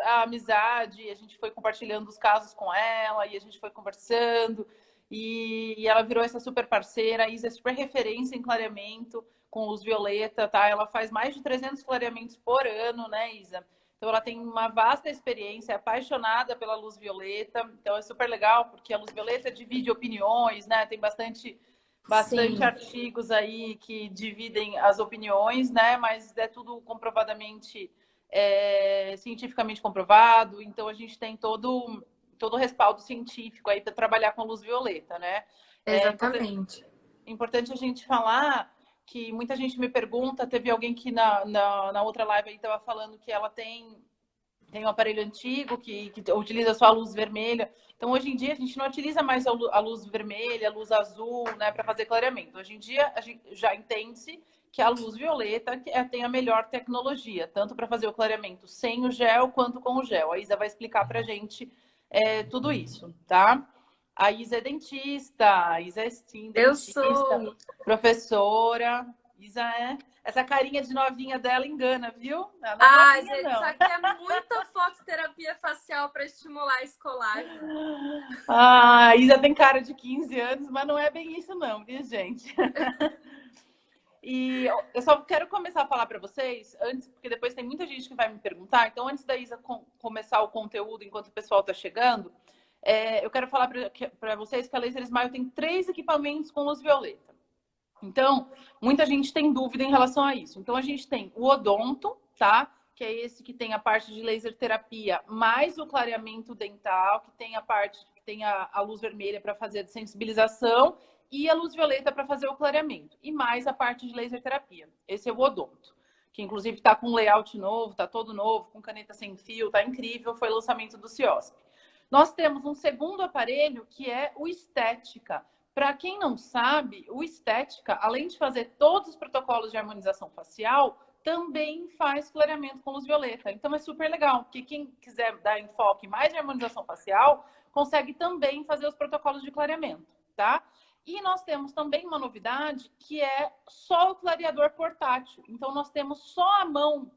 a amizade, a gente foi compartilhando os casos com ela, e a gente foi conversando, e ela virou essa super parceira. A Isa é super referência em clareamento com luz violeta, tá? Ela faz mais de 300 clareamentos por ano, né, Isa? Então, ela tem uma vasta experiência, é apaixonada pela luz violeta. Então, é super legal, porque a luz violeta divide opiniões, né? Tem bastante artigos aí que dividem as opiniões, né? Mas é tudo comprovadamente, cientificamente comprovado. Então, a gente tem todo o respaldo científico aí para trabalhar com luz violeta, né? Exatamente. É importante a gente falar que muita gente me pergunta, teve alguém que na outra live aí estava falando que ela tem um aparelho antigo que utiliza só a luz vermelha. Então, hoje em dia, a gente não utiliza mais a luz vermelha, a luz azul, né, para fazer clareamento. Hoje em dia, a gente já entende-se que a luz violeta tem a melhor tecnologia, tanto para fazer o clareamento sem o gel quanto com o gel. A Isa vai explicar para a gente tudo isso, tá? A Isa é dentista, a Isa é sim, Eu dentista, sou. professora. Isa essa carinha de novinha dela engana, viu? Ela não é novinha, Gente, não. só que é muita fototerapia facial para estimular esse colágeno. A Isa tem cara de 15 anos, mas não é bem isso não, viu, gente? E eu só quero começar a falar para vocês, antes, porque depois tem muita gente que vai me perguntar. Então, antes da Isa começar o conteúdo, enquanto o pessoal está chegando, eu quero falar para vocês que a Laser Smile tem 3 equipamentos com luz violeta. Então, muita gente tem dúvida em relação a isso. Então, a gente tem o odonto, tá? Que é esse que tem a parte de laser terapia, mais o clareamento dental, que tem a parte que tem a luz vermelha para fazer a sensibilização e a luz violeta para fazer o clareamento. E mais a parte de laser terapia. Esse é o odonto, que inclusive está com um layout novo, está todo novo, com caneta sem fio, tá incrível, foi lançamento do CIOSP. Nós temos um segundo aparelho que é o Estética. Para quem não sabe, o Estética, além de fazer todos os protocolos de harmonização facial, também faz clareamento com luz violeta. Então é super legal, porque quem quiser dar enfoque mais em harmonização facial, consegue também fazer os protocolos de clareamento, tá? E nós temos também uma novidade, que é só o clareador portátil. Então nós temos só a mão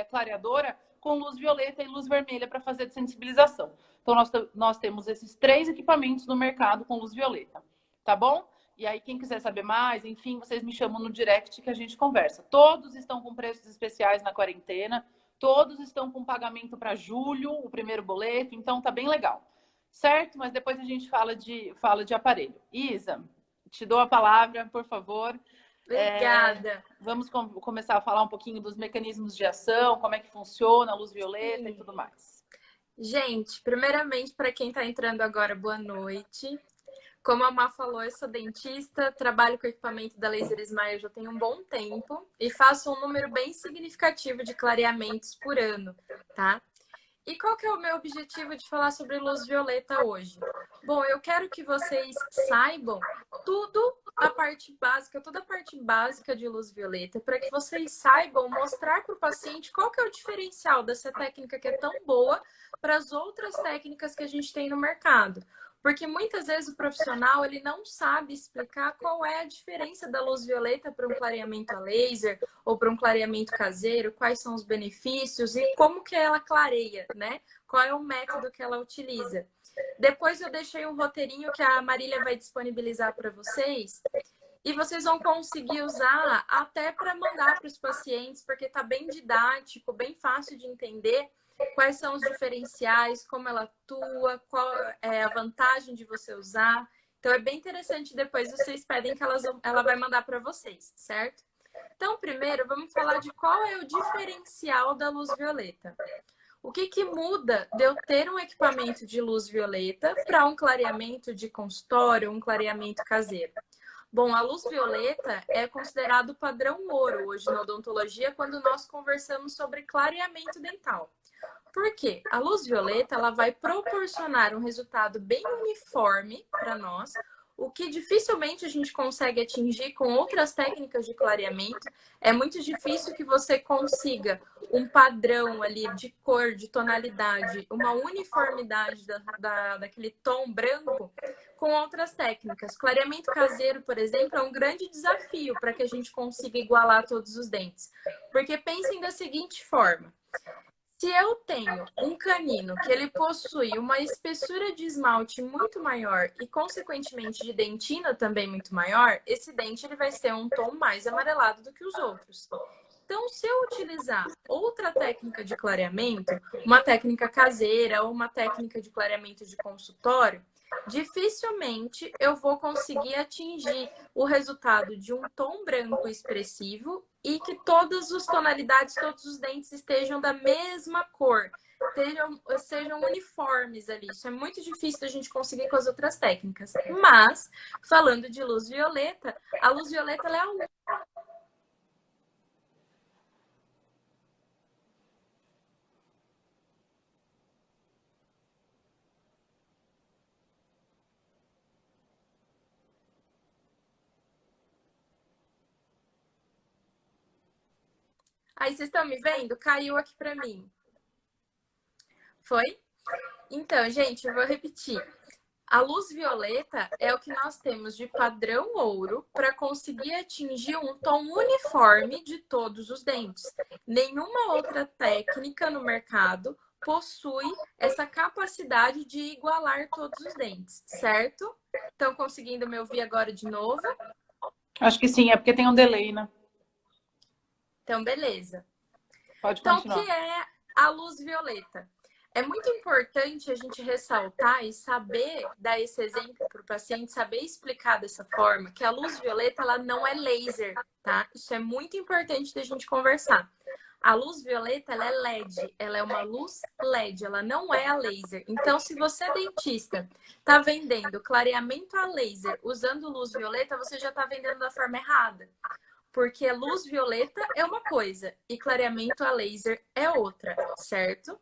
clareadora com luz violeta e luz vermelha para fazer sensibilização. Então nós temos esses 3 equipamentos no mercado com luz violeta. Tá bom? E aí, quem quiser saber mais, enfim, vocês me chamam no direct que a gente conversa. Todos estão com preços especiais na quarentena, todos estão com pagamento para julho, o primeiro boleto, então tá bem legal. Certo? Mas depois a gente fala de aparelho. Isa, te dou a palavra, por favor. Obrigada. Vamos começar a falar um pouquinho dos mecanismos de ação, como é que funciona a luz violeta e tudo mais. Gente, primeiramente, para quem está entrando agora, boa noite. Como a Má falou, eu sou dentista, trabalho com equipamento da Laser Smile já tem um bom tempo e faço um número bem significativo de clareamentos por ano, tá? E qual que é o meu objetivo de falar sobre luz violeta hoje? Bom, eu quero que vocês saibam toda a parte básica de luz violeta, para que vocês saibam mostrar para o paciente qual que é o diferencial dessa técnica que é tão boa para as outras técnicas que a gente tem no mercado. Porque muitas vezes o profissional ele não sabe explicar qual é a diferença da luz violeta para um clareamento a laser ou para um clareamento caseiro, quais são os benefícios e como que ela clareia, né? Qual é o método que ela utiliza. Depois eu deixei um roteirinho que a Marília vai disponibilizar para vocês e vocês vão conseguir usar até para mandar para os pacientes, porque está bem didático, bem fácil de entender. Quais são os diferenciais, como ela atua, qual é a vantagem de você usar. Então, é bem interessante. Depois vocês pedem que ela vai mandar para vocês, certo? Então, primeiro, vamos falar de qual é o diferencial da luz violeta. O que muda de eu ter um equipamento de luz violeta para um clareamento de consultório, um clareamento caseiro? Bom, a luz violeta é considerado padrão ouro hoje na odontologia quando nós conversamos sobre clareamento dental. Por quê? A luz violeta ela vai proporcionar um resultado bem uniforme para nós, o que dificilmente a gente consegue atingir com outras técnicas de clareamento. É muito difícil que você consiga um padrão ali de cor, de tonalidade, uma uniformidade daquele tom branco com outras técnicas. Clareamento caseiro, por exemplo, é um grande desafio para que a gente consiga igualar todos os dentes. Porque pensem da seguinte forma. Se eu tenho um canino que ele possui uma espessura de esmalte muito maior e, consequentemente, de dentina também muito maior, esse dente ele vai ter um tom mais amarelado do que os outros. Então, se eu utilizar outra técnica de clareamento, uma técnica caseira ou uma técnica de clareamento de consultório, dificilmente eu vou conseguir atingir o resultado de um tom branco expressivo e que todas as tonalidades, todos os dentes estejam da mesma cor, sejam uniformes ali. Isso é muito difícil da gente conseguir com as outras técnicas. Mas, falando de luz violeta, a luz violeta ela é a Aí vocês estão me vendo? Caiu aqui para mim. Foi? Então, gente, eu vou repetir. A luz violeta é o que nós temos de padrão ouro para conseguir atingir um tom uniforme de todos os dentes. Nenhuma outra técnica no mercado possui essa capacidade de igualar todos os dentes, certo? Estão conseguindo me ouvir agora de novo? Acho que sim, é porque tem um delay, né? Então, beleza. Pode Então, continuar. o que é a luz violeta? É muito importante a gente ressaltar e saber dar esse exemplo para o paciente, saber explicar dessa forma que a luz violeta ela não é laser, tá? Isso é muito importante da gente conversar. A luz violeta ela é LED, ela é uma luz LED, ela não é a laser. Então, se você, dentista, está vendendo clareamento a laser usando luz violeta, você já está vendendo da forma errada. Porque luz violeta é uma coisa e clareamento a laser é outra, certo?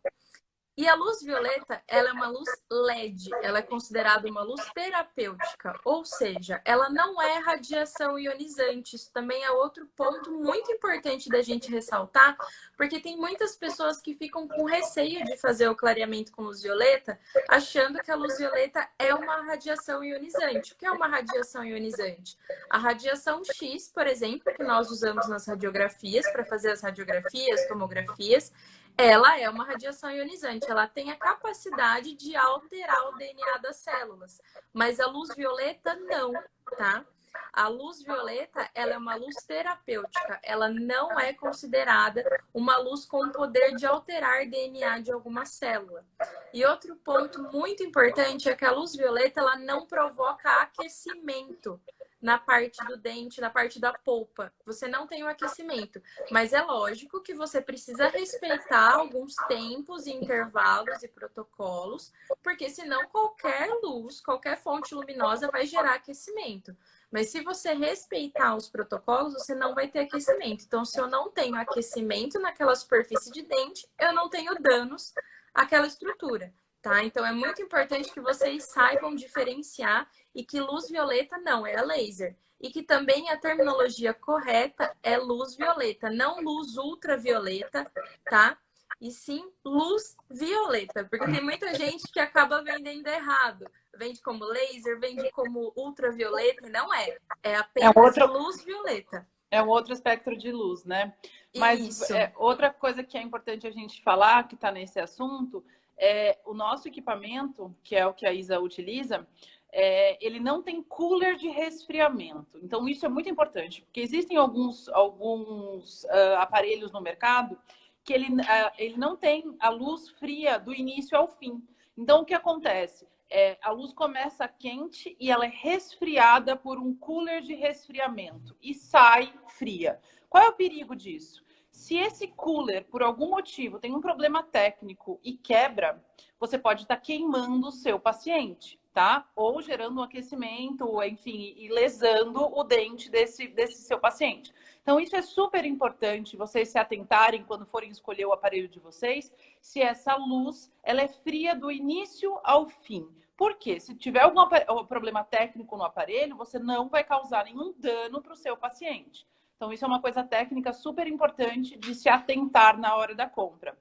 E a luz violeta, ela é uma luz LED, ela é considerada uma luz terapêutica, ou seja, ela não é radiação ionizante. Isso também é outro ponto muito importante da gente ressaltar, porque tem muitas pessoas que ficam com receio de fazer o clareamento com luz violeta, achando que a luz violeta é uma radiação ionizante. O que é uma radiação ionizante? A radiação X, por exemplo, que nós usamos nas radiografias, para fazer as radiografias, tomografias, ela é uma radiação ionizante, ela tem a capacidade de alterar o DNA das células, mas a luz violeta não, tá? A luz violeta, ela é uma luz terapêutica, ela não é considerada uma luz com o poder de alterar DNA de alguma célula. E outro ponto muito importante é que a luz violeta, ela não provoca aquecimento na parte do dente, na parte da polpa. Você não tem o aquecimento. Mas é lógico que você precisa respeitar alguns tempos, intervalos e protocolos, porque senão qualquer luz, qualquer fonte luminosa vai gerar aquecimento. Mas se você respeitar os protocolos, você não vai ter aquecimento. Então, se eu não tenho aquecimento naquela superfície de dente, eu não tenho danos àquela estrutura. Tá? Então, é muito importante que vocês saibam diferenciar e que luz violeta não é a laser. E que também a terminologia correta é luz violeta, não luz ultravioleta, tá? E sim luz violeta, porque tem muita gente que acaba vendendo errado. Vende como laser, vende como ultravioleta, e não é. É apenas luz violeta. É um outro espectro de luz, né? Mas outra coisa que é importante a gente falar, que está nesse assunto, é o nosso equipamento, que é o que a Isa utiliza, ele não tem cooler de resfriamento. Então, isso é muito importante, porque existem alguns aparelhos no mercado que ele não tem a luz fria do início ao fim. Então, o que acontece? A luz começa quente e ela é resfriada por um cooler de resfriamento e sai fria. Qual é o perigo disso? Se esse cooler, por algum motivo, tem um problema técnico e quebra, você pode estar queimando o seu paciente, tá? Ou gerando um aquecimento, enfim, e lesando o dente desse seu paciente. Então, isso é super importante vocês se atentarem quando forem escolher o aparelho de vocês, se essa luz ela é fria do início ao fim. Por quê? Se tiver algum problema técnico no aparelho, você não vai causar nenhum dano para o seu paciente. Então, isso é uma coisa técnica super importante de se atentar na hora da compra.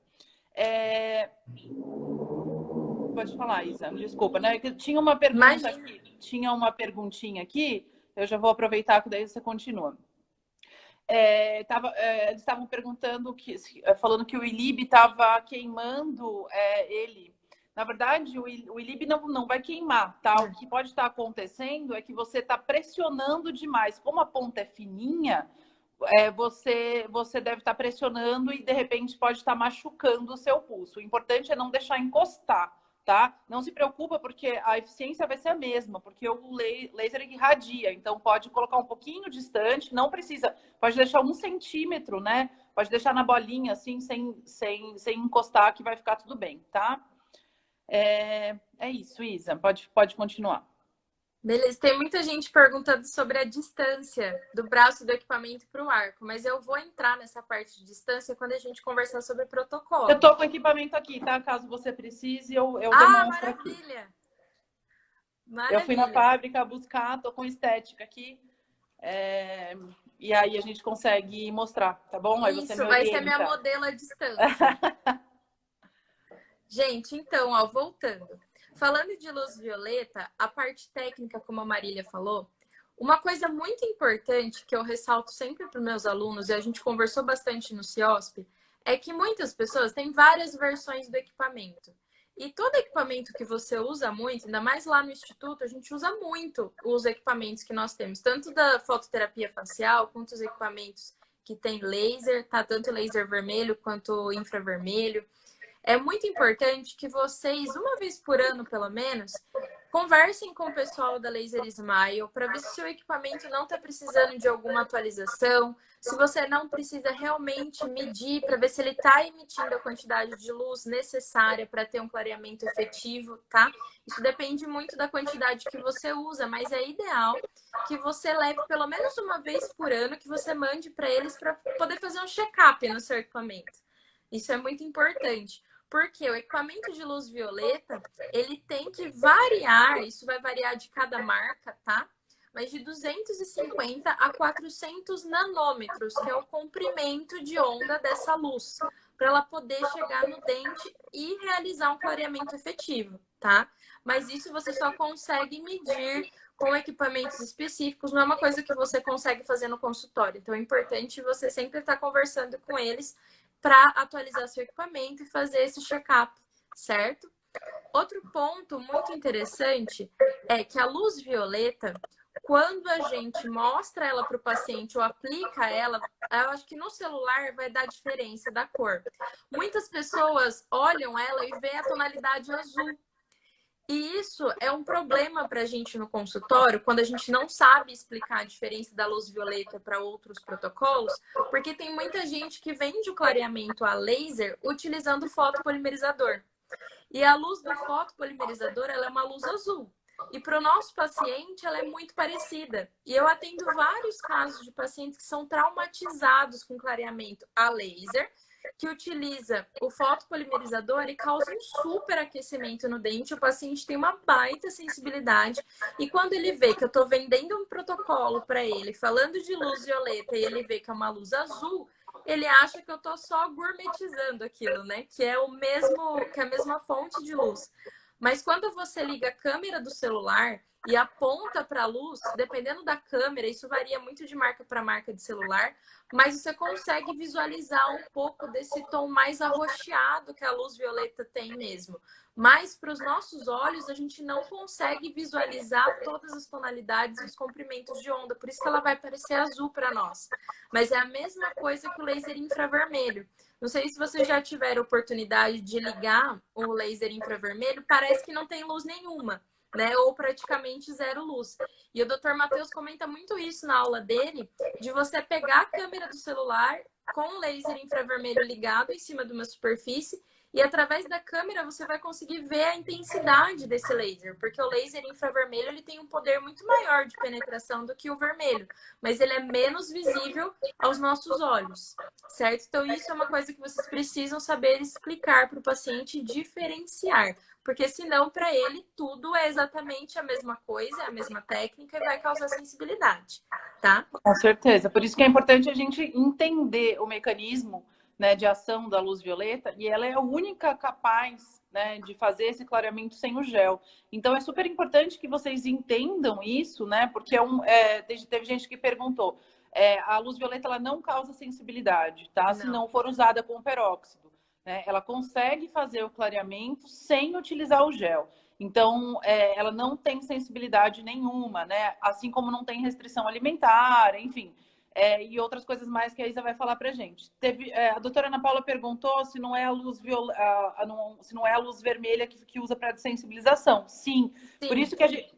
Pode falar, Isa. Desculpa, né? Tinha uma pergunta aqui, tinha uma perguntinha aqui, eu já vou aproveitar que daí você continua. Eles estavam perguntando, falando que o ILIB estava queimando ele. Na verdade, o ILIB não vai queimar, tá? O que pode estar acontecendo é que você está pressionando demais. Como a ponta é fininha, você deve estar pressionando e, de repente, pode estar machucando o seu pulso. O importante é não deixar encostar, tá? Não se preocupa, porque a eficiência vai ser a mesma, porque o laser irradia. Então, pode colocar um pouquinho distante, não precisa. Pode deixar 1 centímetro, né? Pode deixar na bolinha, assim, sem encostar, que vai ficar tudo bem, tá? É isso, Isa. Pode continuar. Beleza, tem muita gente perguntando sobre a distância do braço do equipamento para o arco, mas eu vou entrar nessa parte de distância quando a gente conversar sobre protocolo. Eu tô com o equipamento aqui, tá? Caso você precise, eu demonstro maravilha. aqui. Maravilha! Eu fui na fábrica buscar, tô com estética aqui. E aí a gente consegue mostrar, tá bom? Aí você Isso, me vai orienta. ser minha modelo à distância. Gente, então, ó, voltando. Falando de luz violeta, a parte técnica, como a Marília falou, uma coisa muito importante que eu ressalto sempre para os meus alunos, e a gente conversou bastante no CIOSP, é que muitas pessoas têm várias versões do equipamento. E todo equipamento que você usa muito, ainda mais lá no Instituto, a gente usa muito os equipamentos que nós temos, tanto da fototerapia facial, quanto os equipamentos que tem laser, tá? Tanto laser vermelho quanto infravermelho. É muito importante que vocês, uma vez por ano pelo menos, conversem com o pessoal da Laser Smile para ver se o seu equipamento não está precisando de alguma atualização, se você não precisa realmente medir para ver se ele está emitindo a quantidade de luz necessária para ter um clareamento efetivo, tá? Isso depende muito da quantidade que você usa, mas é ideal que você leve pelo menos uma vez por ano, que você mande para eles para poder fazer um check-up no seu equipamento. Isso é muito importante. Porque o equipamento de luz violeta, ele tem que variar, isso vai variar de cada marca, tá? Mas de 250 a 400 nanômetros, que é o comprimento de onda dessa luz, para ela poder chegar no dente e realizar um clareamento efetivo, tá? Mas isso você só consegue medir com equipamentos específicos, não é uma coisa que você consegue fazer no consultório. Então é importante você sempre estar conversando com eles para atualizar seu equipamento e fazer esse check-up, certo? Outro ponto muito interessante é que a luz violeta, quando a gente mostra ela para o paciente ou aplica ela, eu acho que no celular vai dar diferença da cor. Muitas pessoas olham ela e vê a tonalidade azul. E isso é um problema para a gente no consultório, quando a gente não sabe explicar a diferença da luz violeta para outros protocolos, porque tem muita gente que vende o clareamento a laser utilizando fotopolimerizador. E a luz do fotopolimerizador, ela é uma luz azul. E para o nosso paciente, ela é muito parecida. E eu atendo vários casos de pacientes que são traumatizados com clareamento a laser, que utiliza o fotopolimerizador e causa um superaquecimento no dente. O paciente tem uma baita sensibilidade. E quando ele vê que eu estou vendendo um protocolo para ele, falando de luz violeta, e ele vê que é uma luz azul, ele acha que eu estou só gourmetizando aquilo, né? Que é que é a mesma fonte de luz. Mas quando você liga a câmera do celular e aponta para a luz, dependendo da câmera, isso varia muito de marca para marca de celular, mas você consegue visualizar um pouco desse tom mais arroxeado que a luz violeta tem mesmo. Mas para os nossos olhos, a gente não consegue visualizar todas as tonalidades e os comprimentos de onda, por isso que ela vai parecer azul para nós. Mas é a mesma coisa que o laser infravermelho. Não sei se vocês já tiveram oportunidade de ligar o laser infravermelho, parece que não tem luz nenhuma, né? Ou praticamente zero luz. E o Dr. Matheus comenta muito isso na aula dele, de você pegar a câmera do celular com o laser infravermelho ligado em cima de uma superfície e através da câmera você vai conseguir ver a intensidade desse laser, porque o laser infravermelho ele tem um poder muito maior de penetração do que o vermelho, mas ele é menos visível aos nossos olhos, certo? Então isso é uma coisa que vocês precisam saber explicar para o paciente e diferenciar, porque senão para ele tudo é exatamente a mesma coisa, é a mesma técnica e vai causar sensibilidade, tá? Com certeza, por isso que é importante a gente entender o mecanismo, né, de ação da luz violeta, e ela é a única capaz, né, de fazer esse clareamento sem o gel. Então é super importante que vocês entendam isso, né, porque teve gente que perguntou, a luz violeta ela não causa sensibilidade, tá? Se Não. não for usada com peróxido, né? Ela consegue fazer o clareamento sem utilizar o gel. Então, ela não tem sensibilidade nenhuma, né? Assim como não tem restrição alimentar, enfim. E outras coisas mais que a Isa vai falar pra gente. A doutora Ana Paula perguntou se não é a luz se não é a luz vermelha que usa para sensibilização. Sim. Sim.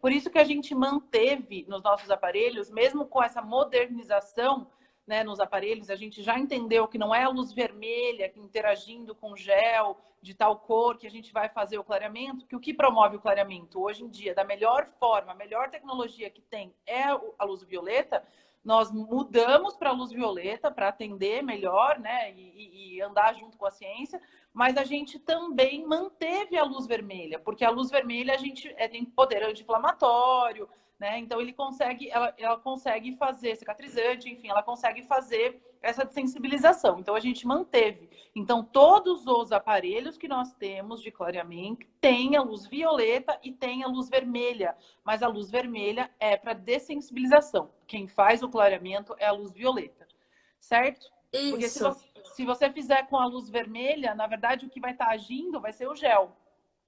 Por isso que a gente manteve nos nossos aparelhos, mesmo com essa modernização, né, nos aparelhos, a gente já entendeu que não é a luz vermelha que interagindo com gel de tal cor que a gente vai fazer o clareamento, que o que promove o clareamento hoje em dia, da melhor forma, a melhor tecnologia que tem é a luz violeta. Nós mudamos para a luz violeta para atender melhor, né, e andar junto com a ciência, mas a gente também manteve a luz vermelha, porque a luz vermelha a gente tem poder anti-inflamatório, né? Então ela consegue fazer cicatrizante, enfim, ela consegue fazer essa desensibilização. Então a gente manteve. Então todos os aparelhos que nós temos de clareamento têm a luz violeta e tem a luz vermelha, mas a luz vermelha é para dessensibilização. Quem faz o clareamento é a luz violeta, certo? Isso. Porque se você fizer com a luz vermelha, na verdade o que vai estar agindo vai ser o gel,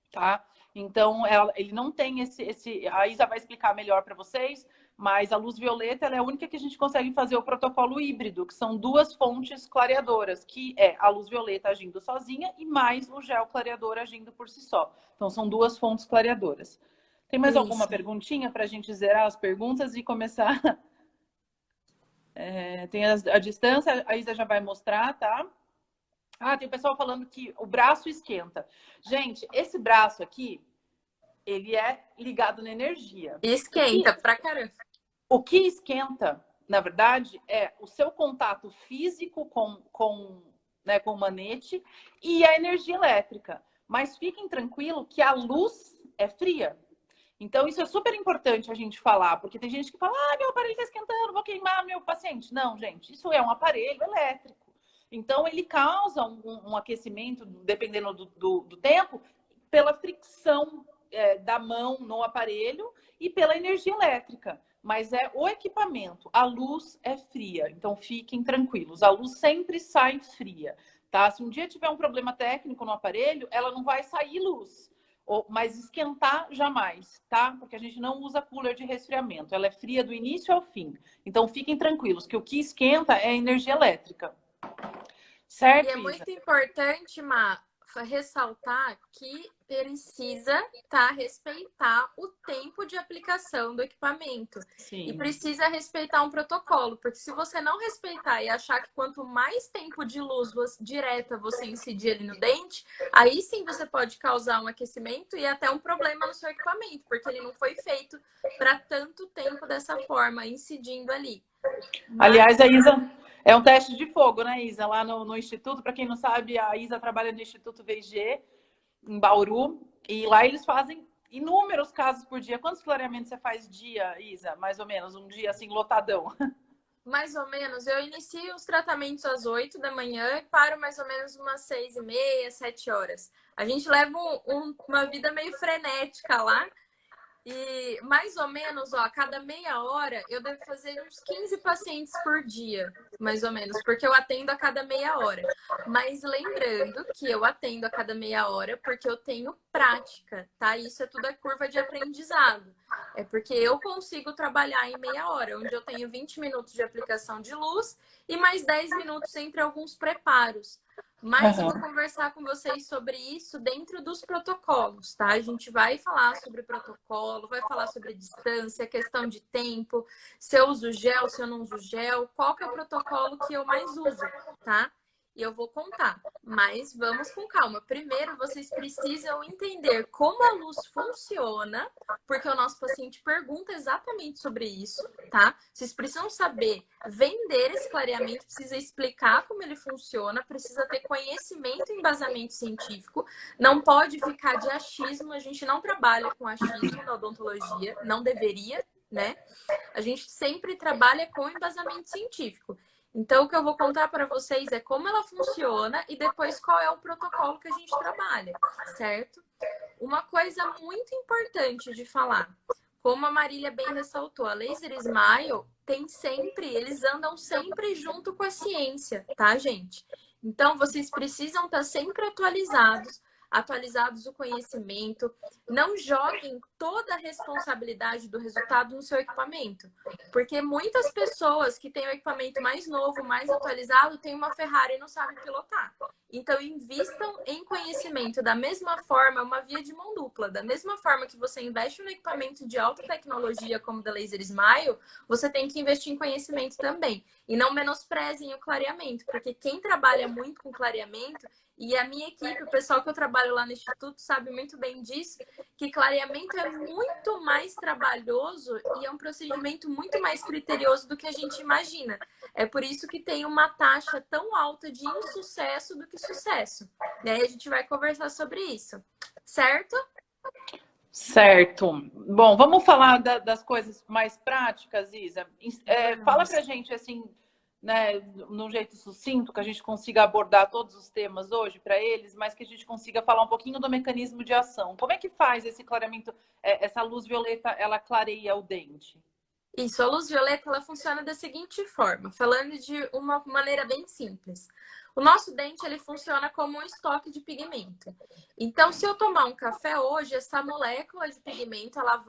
tá? Então, ele não tem a Isa vai explicar melhor para vocês, mas a luz violeta ela é a única que a gente consegue fazer o protocolo híbrido, que são duas fontes clareadoras, que é a luz violeta agindo sozinha e mais o gel clareador agindo por si só. Então, são duas fontes clareadoras. Tem mais alguma perguntinha para a gente zerar as perguntas e começar? Tem a distância, a Isa já vai mostrar, tá? Tem o pessoal falando que o braço esquenta. Gente, esse braço aqui, ele é ligado na energia. Esquenta pra caramba. O que esquenta, na verdade, é o seu contato físico com o manete e a energia elétrica. Mas fiquem tranquilos que a luz é fria. Então, isso é super importante a gente falar, porque tem gente que fala, meu aparelho está esquentando, vou queimar meu paciente. Não, gente, isso é um aparelho elétrico. Então, ele causa um aquecimento, dependendo do tempo, pela fricção da mão no aparelho e pela energia elétrica. Mas é o equipamento. A luz é fria, então fiquem tranquilos. A luz sempre sai fria, tá? Se um dia tiver um problema técnico no aparelho, ela não vai sair luz. Mas esquentar jamais, tá? Porque a gente não usa cooler de resfriamento. Ela é fria do início ao fim. Então fiquem tranquilos, que o que esquenta é a energia elétrica. Certo, e é muito importante, Má, ressaltar que precisa respeitar o tempo de aplicação do equipamento. Sim. E precisa respeitar um protocolo, porque se você não respeitar e achar que quanto mais tempo de luz direta você incidir ali no dente, aí sim você pode causar um aquecimento e até um problema no seu equipamento, porque ele não foi feito para tanto tempo dessa forma, incidindo ali. Aliás, a Isa... É um teste de fogo, né, Isa? Lá no Instituto, para quem não sabe, a Isa trabalha no Instituto VG, em Bauru, e lá eles fazem inúmeros casos por dia. Quantos clareamentos você faz dia, Isa? Mais ou menos, um dia assim, lotadão? Mais ou menos. Eu inicio os tratamentos às 8 da manhã e paro mais ou menos umas 6h30, 7 horas. A gente leva uma vida meio frenética lá. E mais ou menos, a cada meia hora, eu devo fazer uns 15 pacientes por dia, mais ou menos, porque eu atendo a cada meia hora. Mas lembrando que eu atendo a cada meia hora porque eu tenho prática, tá? Isso é tudo a curva de aprendizado. É porque eu consigo trabalhar em meia hora, onde eu tenho 20 minutos de aplicação de luz e mais 10 minutos entre alguns preparos. Mas eu vou conversar com vocês sobre isso dentro dos protocolos, tá? A gente vai falar sobre protocolo, vai falar sobre distância, questão de tempo, se eu uso gel, se eu não uso gel, qual que é o protocolo que eu mais uso, tá? E eu vou contar, mas vamos com calma. Primeiro, vocês precisam entender como a luz funciona, porque o nosso paciente pergunta exatamente sobre isso, tá? Vocês precisam saber vender esse clareamento, precisa explicar como ele funciona, precisa ter conhecimento e embasamento científico, não pode ficar de achismo, a gente não trabalha com achismo na odontologia, não deveria, né? A gente sempre trabalha com embasamento científico. Então, o que eu vou contar para vocês é como ela funciona e depois qual é o protocolo que a gente trabalha, certo? Uma coisa muito importante de falar. como a Marília bem ressaltou, a Laser Smile eles andam sempre junto com a ciência, tá, gente? Então, vocês precisam estar sempre atualizados o conhecimento. Não joguem toda a responsabilidade do resultado no seu equipamento, porque muitas pessoas que têm o equipamento mais novo, mais atualizado, têm uma Ferrari e não sabem pilotar. Então, invistam em conhecimento. Da mesma forma, uma via de mão dupla. Da mesma forma que você investe no equipamento de alta tecnologia, como o da Laser Smile, você tem que investir em conhecimento também. E não menosprezem o clareamento, porque quem trabalha muito com clareamento, e a minha equipe, o pessoal que eu trabalho lá no Instituto, sabe muito bem disso, que clareamento é muito mais trabalhoso e é um procedimento muito mais criterioso do que a gente imagina. É por isso que tem uma taxa tão alta de insucesso do que sucesso. E aí a gente vai conversar sobre isso, certo? Certo. Bom, vamos falar das coisas mais práticas, Isa. Fala pra gente, assim, né, num jeito sucinto, que a gente consiga abordar todos os temas hoje para eles, mas que a gente consiga falar um pouquinho do mecanismo de ação. Como é que faz esse clareamento, essa luz violeta, ela clareia o dente? Isso, a luz violeta ela funciona da seguinte forma, falando de uma maneira bem simples. O nosso dente ele funciona como um estoque de pigmento. Então, se eu tomar um café hoje, essa molécula de pigmento ela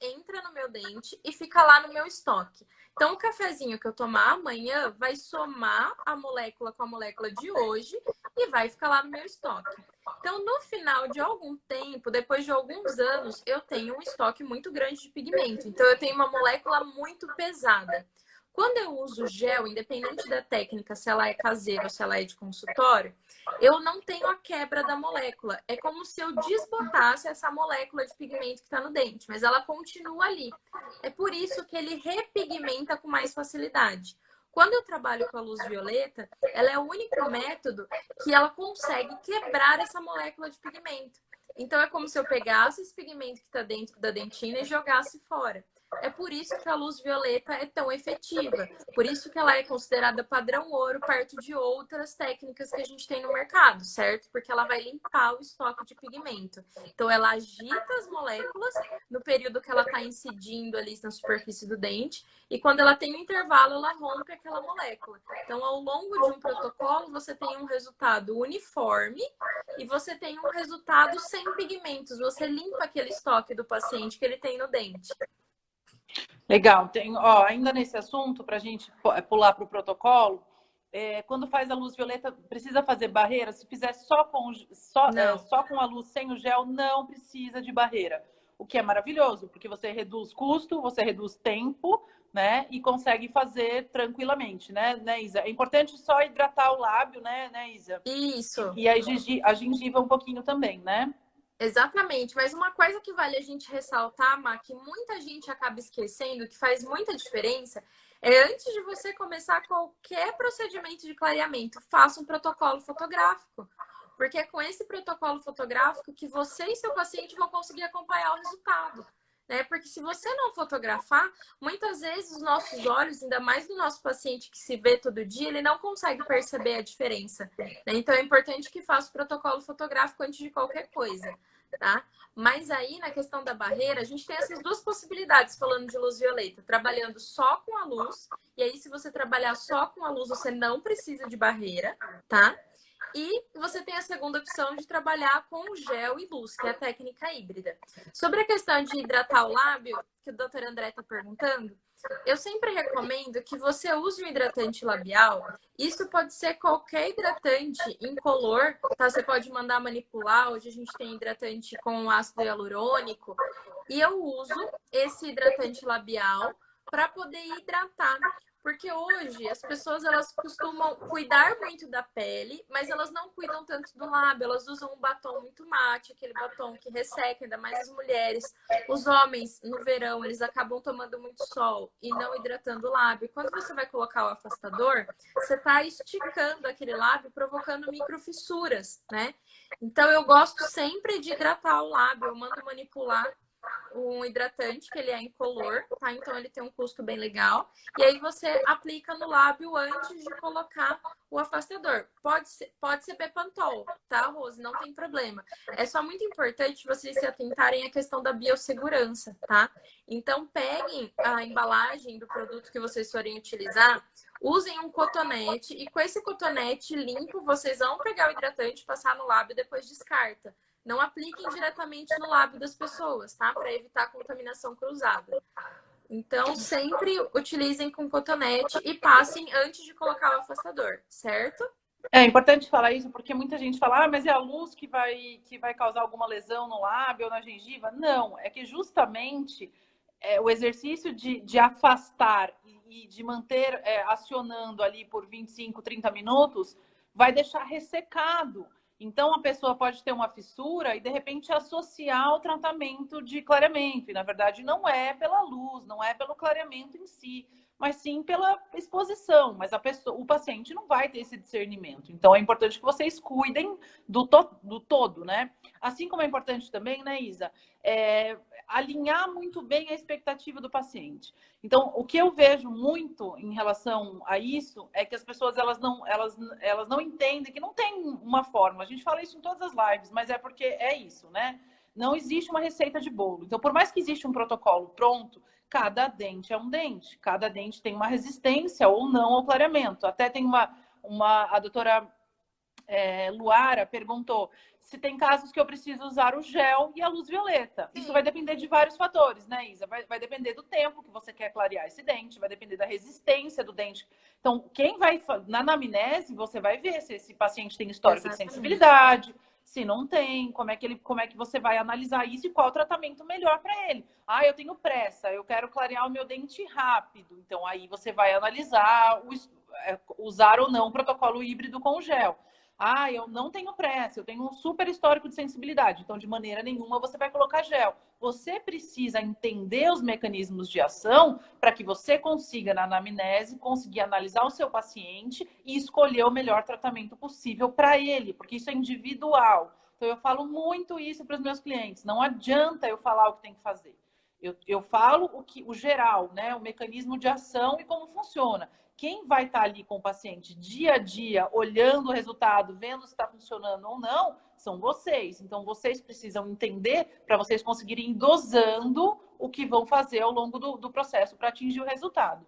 entra no meu dente e fica lá no meu estoque. Então, o cafezinho que eu tomar amanhã vai somar a molécula com a molécula de hoje e vai ficar lá no meu estoque. Então, no final de algum tempo, depois de alguns anos, eu tenho um estoque muito grande de pigmento. Então, eu tenho uma molécula muito pesada. Quando eu uso gel, independente da técnica, se ela é caseira ou se ela é de consultório, eu não tenho a quebra da molécula. É como se eu desbotasse essa molécula de pigmento que está no dente, mas ela continua ali. É por isso que ele repigmenta com mais facilidade. Quando eu trabalho com a luz violeta, ela é o único método que ela consegue quebrar essa molécula de pigmento. Então, é como se eu pegasse esse pigmento que está dentro da dentina e jogasse fora. É por isso que a luz violeta é tão efetiva. Por isso que ela é considerada padrão ouro perto de outras técnicas que a gente tem no mercado, certo? Porque ela vai limpar o estoque de pigmento. Então, ela agita as moléculas no período que ela está incidindo ali na superfície do dente. E quando ela tem um intervalo, ela rompe aquela molécula. Então, ao longo de um protocolo, você tem um resultado uniforme e você tem um resultado sem pigmentos. Você limpa aquele estoque do paciente que ele tem no dente. Legal. Ainda nesse assunto, para a gente pular para o protocolo, quando faz a luz violeta, precisa fazer barreira? Se fizer só com a luz sem o gel, não precisa de barreira. O que é maravilhoso, porque você reduz custo, você reduz tempo, né? E consegue fazer tranquilamente, né, Isa? É importante só hidratar o lábio, né, Isa? Isso. E a gengiva um pouquinho também, né? Exatamente, mas uma coisa que vale a gente ressaltar, Má, que muita gente acaba esquecendo, que faz muita diferença, é antes de você começar qualquer procedimento de clareamento, faça um protocolo fotográfico. Porque é com esse protocolo fotográfico que você e seu paciente vão conseguir acompanhar o resultado. Né? Porque se você não fotografar, muitas vezes os nossos olhos, ainda mais do nosso paciente que se vê todo dia, ele não consegue perceber a diferença. Né? Então é importante que faça o protocolo fotográfico antes de qualquer coisa. Tá? Mas aí, na questão da barreira, a gente tem essas duas possibilidades, falando de luz violeta, trabalhando só com a luz, e aí se você trabalhar só com a luz, você não precisa de barreira, tá? E você tem a segunda opção de trabalhar com gel e luz, que é a técnica híbrida. Sobre a questão de hidratar o lábio, que o doutor André está perguntando, eu sempre recomendo que você use um hidratante labial. Isso pode ser qualquer hidratante incolor, tá? Você pode mandar manipular. Hoje a gente tem hidratante com ácido hialurônico. E eu uso esse hidratante labial para poder hidratar. Porque hoje as pessoas elas costumam cuidar muito da pele, mas elas não cuidam tanto do lábio. Elas usam um batom muito mate, aquele batom que resseca, ainda mais as mulheres. Os homens, no verão, eles acabam tomando muito sol e não hidratando o lábio. E quando você vai colocar o afastador, você está esticando aquele lábio, provocando microfissuras, né? Então eu gosto sempre de hidratar o lábio, eu mando manipular um hidratante que ele é incolor, tá? Então ele tem um custo bem legal. E aí você aplica no lábio antes de colocar o afastador. Pode ser Bepantol, tá, Rose? Não tem problema. É só muito importante vocês se atentarem à questão da biossegurança, tá? Então peguem a embalagem do produto que vocês forem utilizar, usem um cotonete e com esse cotonete limpo vocês vão pegar o hidratante, passar no lábio e depois descarta. Não apliquem diretamente no lábio das pessoas, tá? Para evitar contaminação cruzada. Então, sempre utilizem com cotonete e passem antes de colocar o afastador, certo? É importante falar isso porque muita gente fala, mas é a luz que vai causar alguma lesão no lábio ou na gengiva? Não, é que justamente o exercício de afastar e de manter acionando ali por 25, 30 minutos vai deixar ressecado. Então, a pessoa pode ter uma fissura e, de repente, associar o tratamento de clareamento. E, na verdade, não é pela luz, não é pelo clareamento em si, mas sim pela exposição. Mas o paciente não vai ter esse discernimento. Então, é importante que vocês cuidem do todo, né? Assim como é importante também, né, Isa? Alinhar muito bem a expectativa do paciente. Então, o que eu vejo muito em relação a isso é que as pessoas elas não entendem que não tem uma fórmula. A gente fala isso em todas as lives, mas é porque é isso, né? Não existe uma receita de bolo. Então, por mais que exista um protocolo pronto, cada dente é um dente. Cada dente tem uma resistência ou não ao clareamento. Até tem a doutora Luara perguntou se tem casos que eu preciso usar o gel e a luz violeta. Isso vai depender de vários fatores, né, Isa? Vai depender do tempo que você quer clarear esse dente, vai depender da resistência do dente. Então, na anamnese, você vai ver se esse paciente tem histórico de sensibilidade, se não tem, como é que você vai analisar isso e qual o tratamento melhor para ele. Ah, eu tenho pressa, eu quero clarear o meu dente rápido. Então, aí você vai analisar usar ou não o protocolo híbrido com gel. Ah, eu não tenho pressa, eu tenho um super histórico de sensibilidade, então de maneira nenhuma você vai colocar gel. Você precisa entender os mecanismos de ação para que você consiga, na anamnese, conseguir analisar o seu paciente e escolher o melhor tratamento possível para ele, porque isso é individual. Então eu falo muito isso para os meus clientes, não adianta eu falar o que tem que fazer. Eu falo o geral, né? O mecanismo de ação e como funciona. Quem vai estar ali com o paciente dia a dia, olhando o resultado, vendo se está funcionando ou não, são vocês. Então, vocês precisam entender para vocês conseguirem ir dosando o que vão fazer ao longo do processo para atingir o resultado.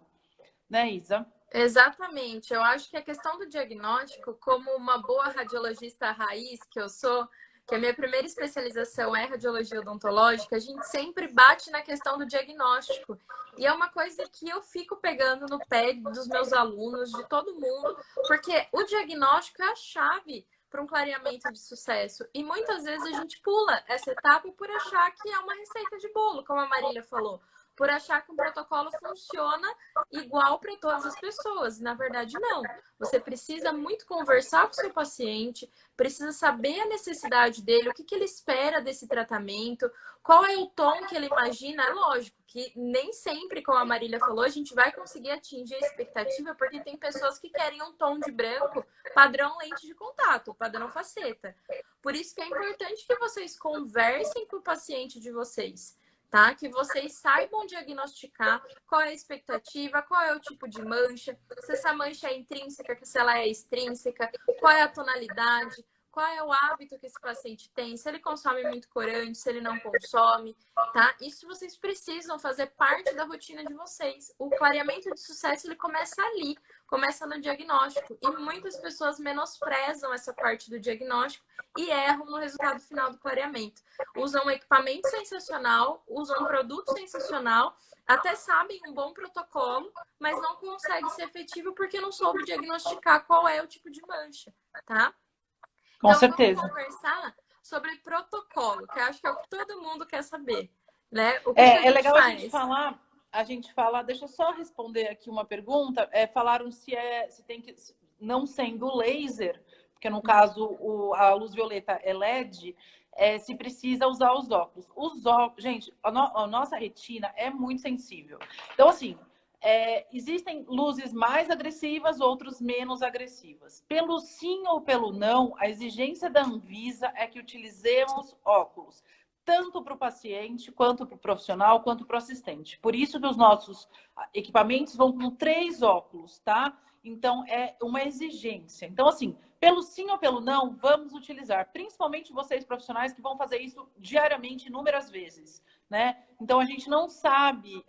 Né, Isa? Exatamente. Eu acho que a questão do diagnóstico, como uma boa radiologista raiz que eu sou, que a minha primeira especialização é radiologia odontológica, a gente sempre bate na questão do diagnóstico. E é uma coisa que eu fico pegando no pé dos meus alunos, de todo mundo, porque o diagnóstico é a chave para um clareamento de sucesso. E muitas vezes a gente pula essa etapa por achar que é uma receita de bolo, como a Marília falou. Por achar que um protocolo funciona igual para todas as pessoas. Na verdade, não. Você precisa muito conversar com o seu paciente, precisa saber a necessidade dele, o que ele espera desse tratamento, qual é o tom que ele imagina. É lógico que nem sempre, como a Marília falou, a gente vai conseguir atingir a expectativa, porque tem pessoas que querem um tom de branco padrão lente de contato, padrão faceta. Por isso que é importante que vocês conversem com o paciente de vocês. Tá? Que vocês saibam diagnosticar qual é a expectativa, qual é o tipo de mancha, se essa mancha é intrínseca, se ela é extrínseca, qual é a tonalidade, qual é o hábito que esse paciente tem, se ele consome muito corante, se ele não consome, tá? Isso vocês precisam fazer parte da rotina de vocês. O clareamento de sucesso, ele começa ali, começa no diagnóstico. E muitas pessoas menosprezam essa parte do diagnóstico e erram no resultado final do clareamento. Usam um equipamento sensacional, usam um produto sensacional, até sabem um bom protocolo, mas não consegue ser efetivo porque não soube diagnosticar qual é o tipo de mancha, tá? Com então, certeza. Vamos conversar sobre protocolo, que eu acho que é o que todo mundo quer saber, né? O que é legal faz? a gente falar, deixa eu só responder aqui uma pergunta. Falaram se tem que, não sendo laser, porque no caso a luz violeta é LED, se precisa usar os óculos. Gente, a nossa retina é muito sensível. Então, assim, existem luzes mais agressivas, outras menos agressivas. Pelo sim ou pelo não, a exigência da Anvisa é que utilizemos óculos. tanto para o paciente, quanto para o profissional, quanto para o assistente. Por isso que os nossos equipamentos vão com 3 óculos, tá? Então, é uma exigência. Então, assim, pelo sim ou pelo não, vamos utilizar. Principalmente vocês profissionais que vão fazer isso diariamente, inúmeras vezes, né? Então, a gente não sabe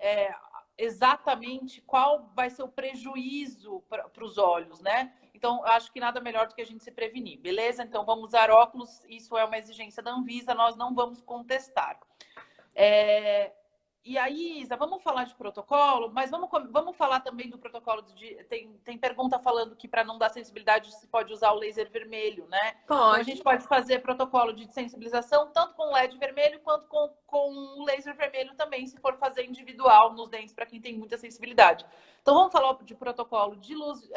exatamente qual vai ser o prejuízo para os olhos, né? Então, acho que nada melhor do que a gente se prevenir, beleza? Então, vamos usar óculos, isso é uma exigência da Anvisa, nós não vamos contestar. E aí, Isa, vamos falar de protocolo, mas vamos falar também do protocolo tem pergunta falando que para não dar sensibilidade se pode usar o laser vermelho, né? Pode. Então a gente pode fazer protocolo de sensibilização tanto com LED vermelho quanto com o laser vermelho também, se for fazer individual nos dentes para quem tem muita sensibilidade. Então vamos falar de protocolo de luz,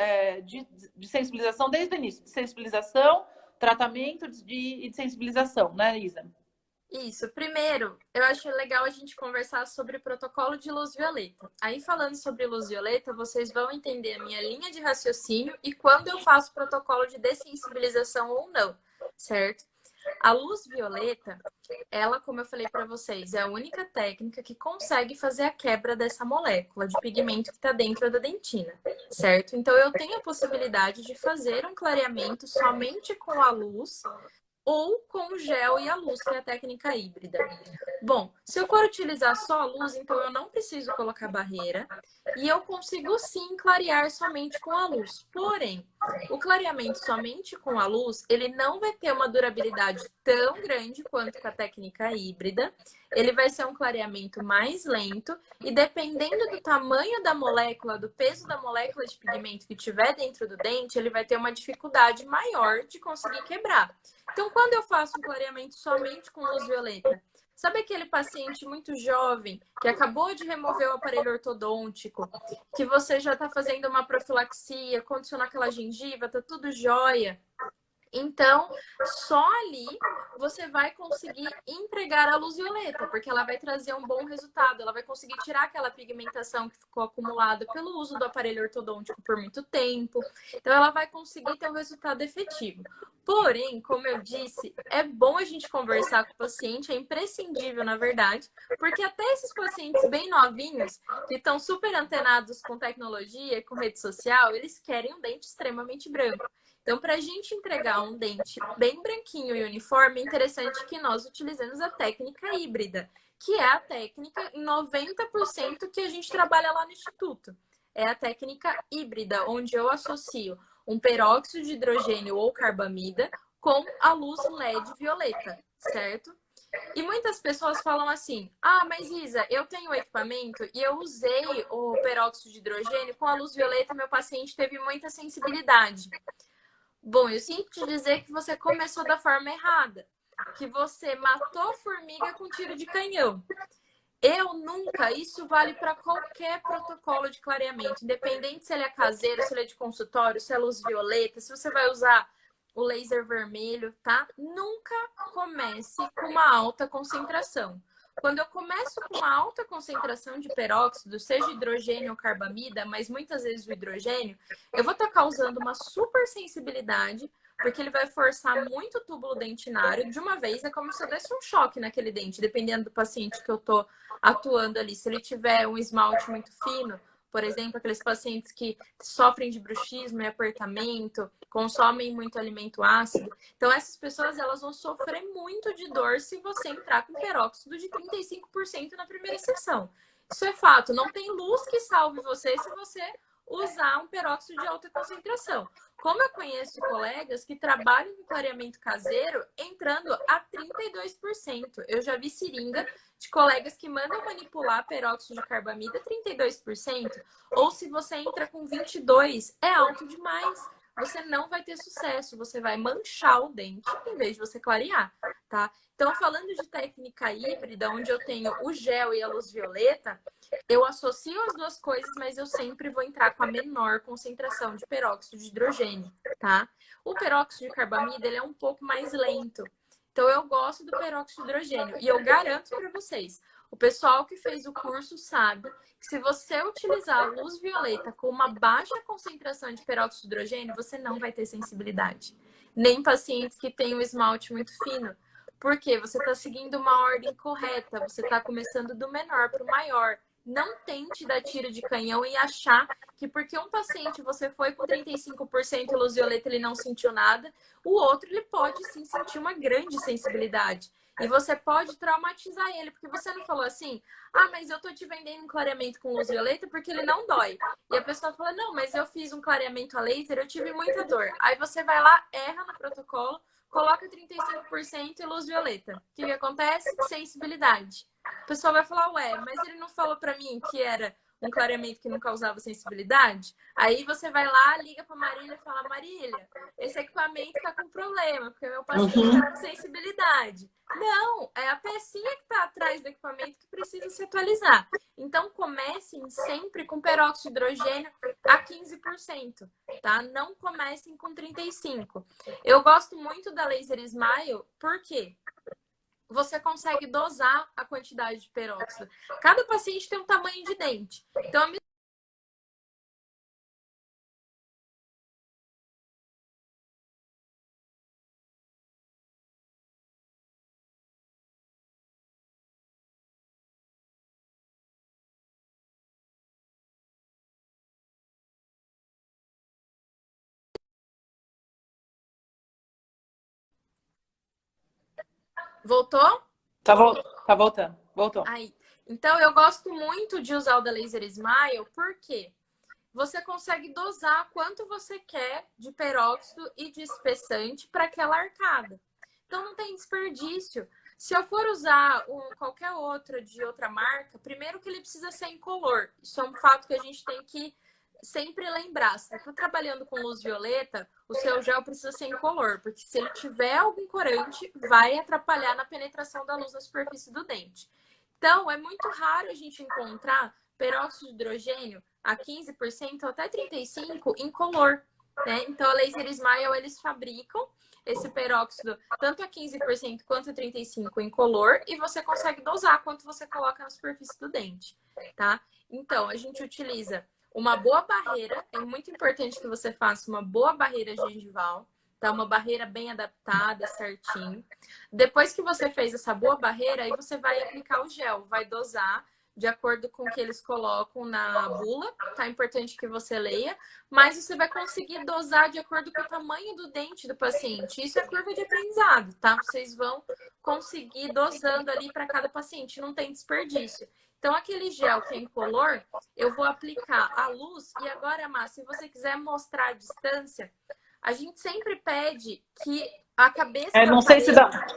de sensibilização desde o início, de sensibilização, tratamento e de sensibilização, né, Isa? Isso. Primeiro, eu acho legal a gente conversar sobre o protocolo de luz violeta. Aí, falando sobre luz violeta, vocês vão entender a minha linha de raciocínio e quando eu faço protocolo de dessensibilização ou não, certo? A luz violeta, ela, como eu falei para vocês, é a única técnica que consegue fazer a quebra dessa molécula de pigmento que está dentro da dentina, certo? Então, eu tenho a possibilidade de fazer um clareamento somente com a luz ou com o gel e a luz, que é a técnica híbrida. Bom, se eu for utilizar só a luz, então eu não preciso colocar barreira e eu consigo sim clarear somente com a luz. Porém, o clareamento somente com a luz, ele não vai ter uma durabilidade tão grande quanto com a técnica híbrida. Ele vai ser um clareamento mais lento e dependendo do tamanho da molécula, do peso da molécula de pigmento que tiver dentro do dente, ele vai ter uma dificuldade maior de conseguir quebrar. Então, quando eu faço um clareamento somente com luz violeta, sabe aquele paciente muito jovem que acabou de remover o aparelho ortodôntico, que você já está fazendo uma profilaxia, condicionar aquela gengiva, tá tudo jóia? Então, só ali você vai conseguir empregar a luz violeta, porque ela vai trazer um bom resultado. Ela vai conseguir tirar aquela pigmentação que ficou acumulada pelo uso do aparelho ortodôntico por muito tempo. Então, ela vai conseguir ter um resultado efetivo. Porém, como eu disse, é bom a gente conversar com o paciente, é imprescindível, na verdade, porque até esses pacientes bem novinhos, que estão super antenados com tecnologia, com rede social, eles querem um dente extremamente branco. Então, para a gente entregar um dente bem branquinho e uniforme, é interessante que nós utilizemos a técnica híbrida, que é a técnica em 90% que a gente trabalha lá no Instituto. É a técnica híbrida, onde eu associo um peróxido de hidrogênio ou carbamida com a luz LED violeta, certo? E muitas pessoas falam assim, mas Isa, eu tenho o equipamento e eu usei o peróxido de hidrogênio com a luz violeta, meu paciente teve muita sensibilidade. Bom, eu sinto te dizer que você começou da forma errada, que você matou formiga com tiro de canhão. Eu nunca, isso vale para qualquer protocolo de clareamento, independente se ele é caseiro, se ele é de consultório, se é luz violeta, se você vai usar o laser vermelho, tá? Nunca comece com uma alta concentração. Quando eu começo com uma alta concentração de peróxido, seja hidrogênio ou carbamida, mas muitas vezes o hidrogênio, eu vou estar causando uma super sensibilidade, porque ele vai forçar muito o túbulo dentinário. De uma vez, é como se eu desse um choque naquele dente, dependendo do paciente que eu estou atuando ali. Se ele tiver um esmalte muito fino, por exemplo, aqueles pacientes que sofrem de bruxismo e apertamento, consomem muito alimento ácido. Então, essas pessoas elas vão sofrer muito de dor se você entrar com peróxido de 35% na primeira sessão. Isso é fato. Não tem luz que salve você se você usar um peróxido de alta concentração. Como eu conheço colegas que trabalham com clareamento caseiro entrando a 32%. Eu já vi seringa de colegas que mandam manipular peróxido de carbamida 32%. Ou se você entra com 22%, é alto demais. Você não vai ter sucesso, você vai manchar o dente em vez de você clarear, tá? Então, falando de técnica híbrida, onde eu tenho o gel e a luz violeta, eu associo as duas coisas, mas eu sempre vou entrar com a menor concentração de peróxido de hidrogênio, tá? O peróxido de carbamida, ele é um pouco mais lento. Então, eu gosto do peróxido de hidrogênio. E eu garanto para vocês, o pessoal que fez o curso sabe que se você utilizar a luz violeta com uma baixa concentração de peróxido de hidrogênio, você não vai ter sensibilidade. Nem pacientes que têm um esmalte muito fino. Porque você está seguindo uma ordem correta, você está começando do menor para o maior. Não tente dar tiro de canhão e achar que porque um paciente você foi com 35% luz violeta ele não sentiu nada, o outro ele pode sim sentir uma grande sensibilidade. E você pode traumatizar ele, porque você não falou assim, ah, mas eu tô te vendendo um clareamento com luz violeta porque ele não dói. E a pessoa fala, não, mas eu fiz um clareamento a laser, eu tive muita dor. Aí você vai lá, erra no protocolo, coloca 35% e luz violeta. O que acontece? Sensibilidade. A pessoa vai falar, ué, mas ele não falou pra mim que era um clareamento que não causava sensibilidade? Aí você vai lá, liga pra Marília e fala, Marília, esse equipamento tá com problema, porque meu paciente tá com sensibilidade. Não, é a pecinha que tá atrás do equipamento que precisa se atualizar. Então, comecem sempre com peróxido de hidrogênio a 15%, tá? Não comecem com 35%. Eu gosto muito da Laser Smile, por quê? Você consegue dosar a quantidade de peróxido. Cada paciente tem um tamanho de dente. Então, voltou? Tá voltando. Voltou. Aí. Então, eu gosto muito de usar o da Laser Smile, porque você consegue dosar quanto você quer de peróxido e de espessante para aquela arcada. Então, não tem desperdício. Se eu for usar qualquer outra de outra marca, primeiro que ele precisa ser incolor. Isso é um fato que a gente tem que sempre lembrar. Se você está trabalhando com luz violeta, o seu gel precisa ser incolor, porque se ele tiver algum corante, vai atrapalhar na penetração da luz na superfície do dente. Então, é muito raro a gente encontrar peróxido de hidrogênio a 15% ou até 35% incolor. Né? Então, a Laser Smile, eles fabricam esse peróxido tanto a 15% quanto a 35% incolor e você consegue dosar quanto você coloca na superfície do dente, tá? Então, a gente utiliza uma boa barreira, é muito importante que você faça uma boa barreira gengival, tá? Uma barreira bem adaptada, certinho. Depois que você fez essa boa barreira, aí você vai aplicar o gel, vai dosar de acordo com o que eles colocam na bula, tá? É importante que você leia, mas você vai conseguir dosar de acordo com o tamanho do dente do paciente. Isso é curva de aprendizado, tá? Vocês vão conseguir dosando ali para cada paciente, não tem desperdício. Então, aquele gel que é incolor, eu vou aplicar a luz. E agora, Márcia, se você quiser mostrar a distância, a gente sempre pede que a cabeça do Não sei se aparelho...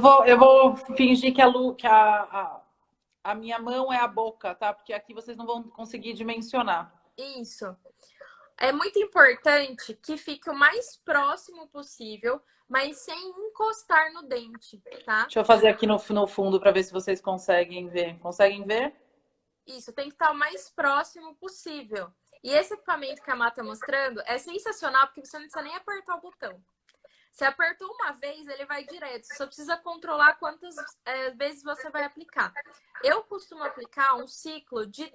dá. Eu vou fingir que a minha mão é a boca, tá? Porque aqui vocês não vão conseguir dimensionar. Isso. É muito importante que fique o mais próximo possível, mas sem encostar no dente, tá? Deixa eu fazer aqui no fundo para ver se vocês conseguem ver. Conseguem ver? Isso, tem que estar o mais próximo possível. E esse equipamento que a Má tá mostrando é sensacional, porque você não precisa nem apertar o botão. Você apertou uma vez, ele vai direto. Você só precisa controlar quantas vezes você vai aplicar. Eu costumo aplicar um ciclo de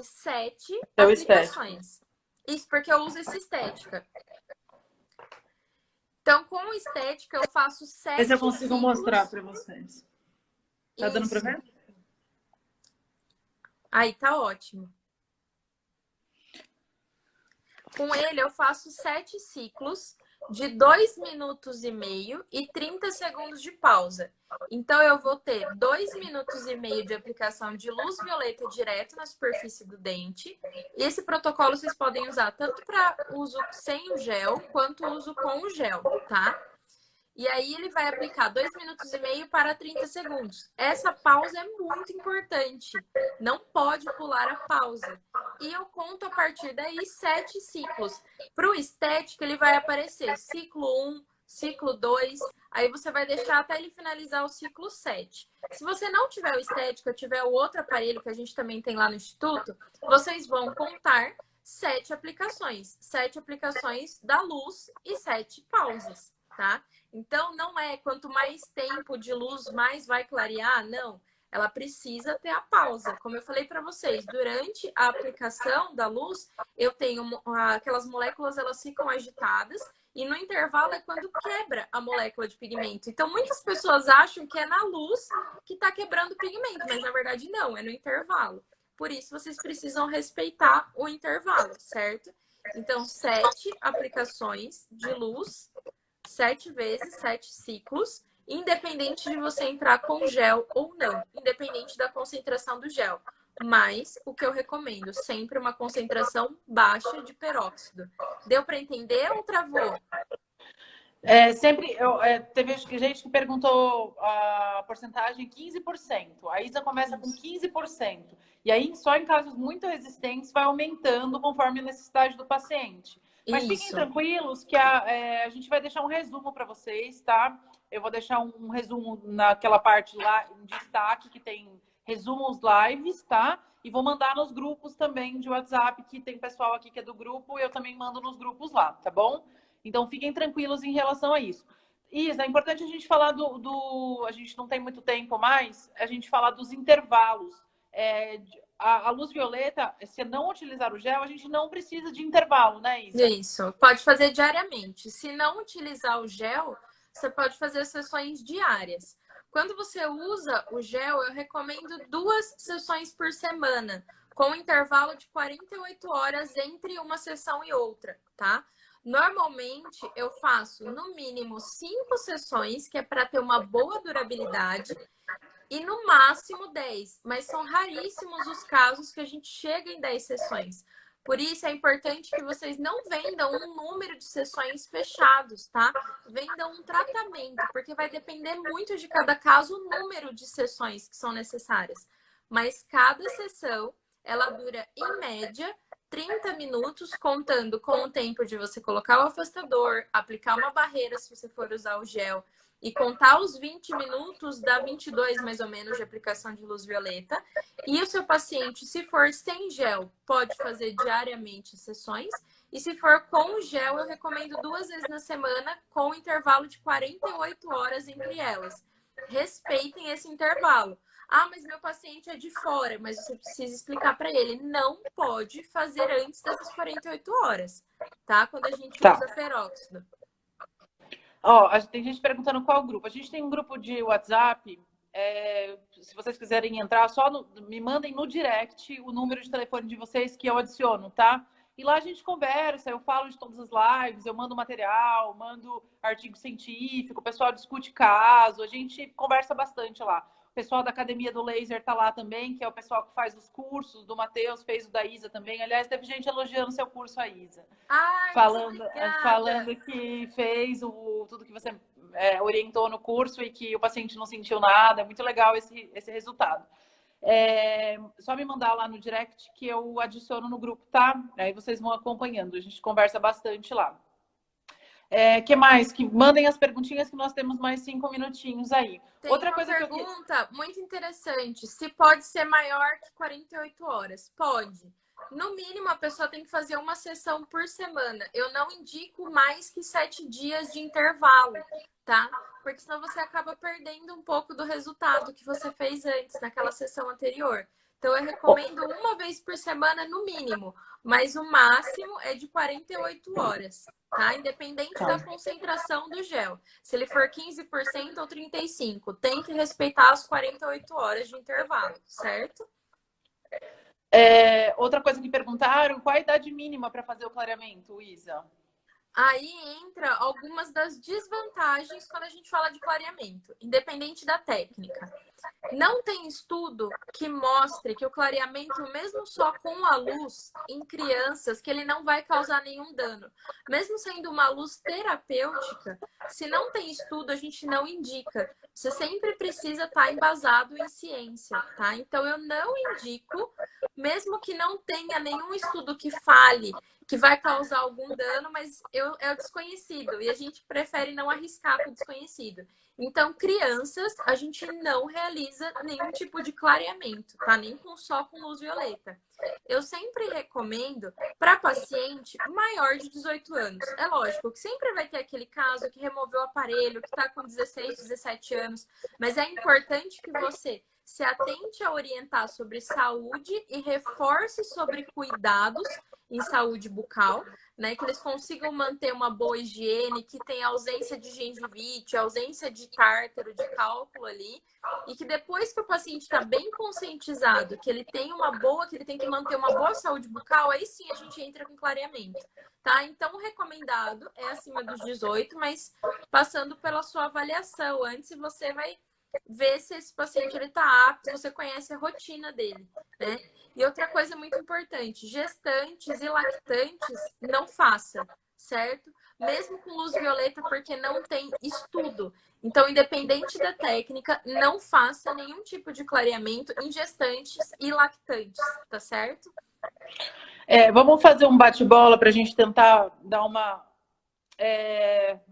7 aplicações. Isso porque eu uso essa estética. Então, com estética, eu faço 7 Ver se eu consigo ciclos. mostrar para vocês. Tá dando para ver? Aí, tá ótimo. Com ele, eu faço 7 ciclos de 2 minutos e meio e 30 segundos de pausa. Então, eu vou ter 2 minutos e meio de aplicação de luz violeta direto na superfície do dente. E esse protocolo vocês podem usar tanto para uso sem o gel, quanto uso com o gel, tá? E aí ele vai aplicar 2 minutos e meio para 30 segundos. Essa pausa é muito importante. Não pode pular a pausa. E eu conto a partir daí 7 ciclos. Para o estético, ele vai aparecer ciclo 1, ciclo 2. Aí você vai deixar até ele finalizar o ciclo 7. Se você não tiver o estético, ou tiver o outro aparelho que a gente também tem lá no Instituto, vocês vão contar 7 aplicações. 7 aplicações da luz e 7 pausas, tá? Então, não é quanto mais tempo de luz, mais vai clarear, não. ela precisa ter a pausa. Como eu falei para vocês, durante a aplicação da luz, eu tenho aquelas moléculas, elas ficam agitadas e no intervalo é quando quebra a molécula de pigmento. Então, muitas pessoas acham que é na luz que está quebrando o pigmento, mas na verdade não, é no intervalo. Por isso, vocês precisam respeitar o intervalo, certo? Então, 7 aplicações de luz, 7 vezes, 7 ciclos, independente de você entrar com gel ou não, independente da concentração do gel. Mas o que eu recomendo, sempre uma concentração baixa de peróxido. Deu para entender ou travou? Teve gente que perguntou a porcentagem 15%. A Isa começa com 15%. E aí, só em casos muito resistentes, vai aumentando conforme a necessidade do paciente. Mas fiquem tranquilos que a gente vai deixar um resumo para vocês, tá? Eu vou deixar um resumo naquela parte lá em destaque, que tem resumo os lives, tá? E vou mandar nos grupos também de WhatsApp, que tem pessoal aqui que é do grupo, e eu também mando nos grupos lá, tá bom? Então, fiquem tranquilos em relação a isso. Isa, é importante a gente falar a gente não tem muito tempo mais, a gente falar dos intervalos. A luz violeta, se não utilizar o gel, a gente não precisa de intervalo, né, Isa? Isso, pode fazer diariamente. Se não utilizar o gel, você pode fazer sessões diárias. Quando você usa o gel, eu recomendo 2 sessões por semana, com um intervalo de 48 horas entre uma sessão e outra, tá? Normalmente, eu faço no mínimo 5 sessões, que é para ter uma boa durabilidade, e no máximo 10, mas são raríssimos os casos que a gente chega em 10 sessões. Por isso, é importante que vocês não vendam um número de sessões fechados, tá? Vendam um tratamento, porque vai depender muito de cada caso o número de sessões que são necessárias. Mas cada sessão, ela dura, em média, 30 minutos, contando com o tempo de você colocar o afastador, aplicar uma barreira se você for usar o gel, e contar os 20 minutos, dá 22 mais ou menos de aplicação de luz violeta. E o seu paciente, se for sem gel, pode fazer diariamente sessões. E se for com gel, eu recomendo 2 vezes na semana, com um intervalo de 48 horas entre elas. Respeitem esse intervalo. Ah, mas meu paciente é de fora, mas você precisa explicar para ele. Não pode fazer antes dessas 48 horas, tá? Quando a gente usa peróxido. Tem gente perguntando qual grupo. A gente tem um grupo de WhatsApp. Se vocês quiserem entrar, me mandem no direct o número de telefone de vocês que eu adiciono, tá? E lá a gente conversa, eu falo de todas as lives, eu mando material, mando artigo científico, o pessoal discute caso, a gente conversa bastante lá. O pessoal da Academia do Laser tá lá também, que é o pessoal que faz os cursos do Matheus, fez o da Isa também. Aliás, teve gente elogiando seu curso, a Isa. Ai, falando que fez tudo que você orientou no curso e que o paciente não sentiu nada. É muito legal esse resultado. Só me mandar lá no direct que eu adiciono no grupo, tá? Aí vocês vão acompanhando. A gente conversa bastante lá. Que mais? Que mandem as perguntinhas que nós temos mais 5 minutinhos aí. Tem outra coisa pergunta muito interessante. Se pode ser maior que 48 horas? Pode. No mínimo, a pessoa tem que fazer uma sessão por semana. Eu não indico mais que 7 dias de intervalo, tá? Porque senão você acaba perdendo um pouco do resultado que você fez antes, naquela sessão anterior. Então, eu recomendo 1 vez por semana no mínimo, mas o máximo é de 48 horas, tá? Independente da concentração do gel. Se ele for 15% ou 35%, tem que respeitar as 48 horas de intervalo, certo? Outra coisa que perguntaram, qual a idade mínima para fazer o clareamento, Isa? Aí entra algumas das desvantagens quando a gente fala de clareamento, independente da técnica. Não tem estudo que mostre que o clareamento, mesmo só com a luz, em crianças, que ele não vai causar nenhum dano. Mesmo sendo uma luz terapêutica, se não tem estudo, a gente não indica. Você sempre precisa estar embasado em ciência, tá? Então, eu não indico, mesmo que não tenha nenhum estudo que fale que vai causar algum dano, mas é o desconhecido. E a gente prefere não arriscar com o desconhecido. Então, crianças, a gente não realiza nenhum tipo de clareamento, tá? Nem só com luz violeta. Eu sempre recomendo para paciente maior de 18 anos. É lógico que sempre vai ter aquele caso que removeu o aparelho, que está com 16, 17 anos. Mas é importante que você se atente a orientar sobre saúde e reforce sobre cuidados em saúde bucal, né? Que eles consigam manter uma boa higiene, que tenha ausência de gengivite, ausência de tártaro, de cálculo ali, e que depois que o paciente está bem conscientizado, que ele tem que ele tem que manter uma boa saúde bucal, aí sim a gente entra com clareamento, tá? Então, o recomendado é acima dos 18, mas passando pela sua avaliação antes, você vai ver se esse paciente ele tá apto, você conhece a rotina dele, né? E outra coisa muito importante, gestantes e lactantes não faça, certo? Mesmo com luz violeta, porque não tem estudo. Então, independente da técnica, não faça nenhum tipo de clareamento em gestantes e lactantes, tá certo? Vamos fazer um bate-bola para a gente tentar dar uma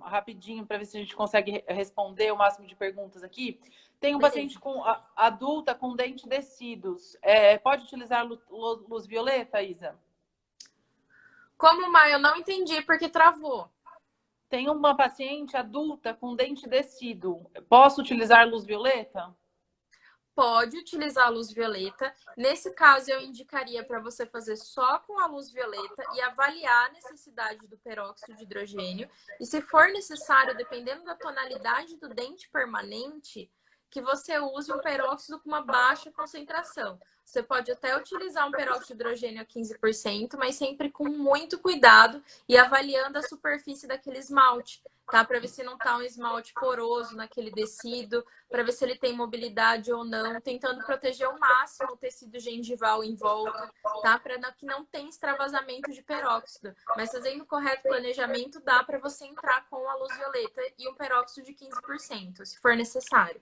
rapidinho para ver se a gente consegue responder o máximo de perguntas aqui. Tem um paciente adulta com dente descidos. Pode utilizar luz violeta, Isa? Como, Maia? Eu não entendi porque travou. Tem uma paciente adulta com dente descido. Posso utilizar luz violeta? Pode utilizar a luz violeta. Nesse caso, eu indicaria para você fazer só com a luz violeta e avaliar a necessidade do peróxido de hidrogênio. E se for necessário, dependendo da tonalidade do dente permanente, que você use um peróxido com uma baixa concentração. Você pode até utilizar um peróxido de hidrogênio a 15%, mas sempre com muito cuidado e avaliando a superfície daquele esmalte, tá? Para ver se não tá um esmalte poroso naquele tecido, para ver se ele tem mobilidade ou não, tentando proteger ao máximo o tecido gengival em volta, tá? Para que não tenha extravasamento de peróxido. Mas fazendo o correto planejamento, dá para você entrar com a luz violeta e um peróxido de 15%, se for necessário.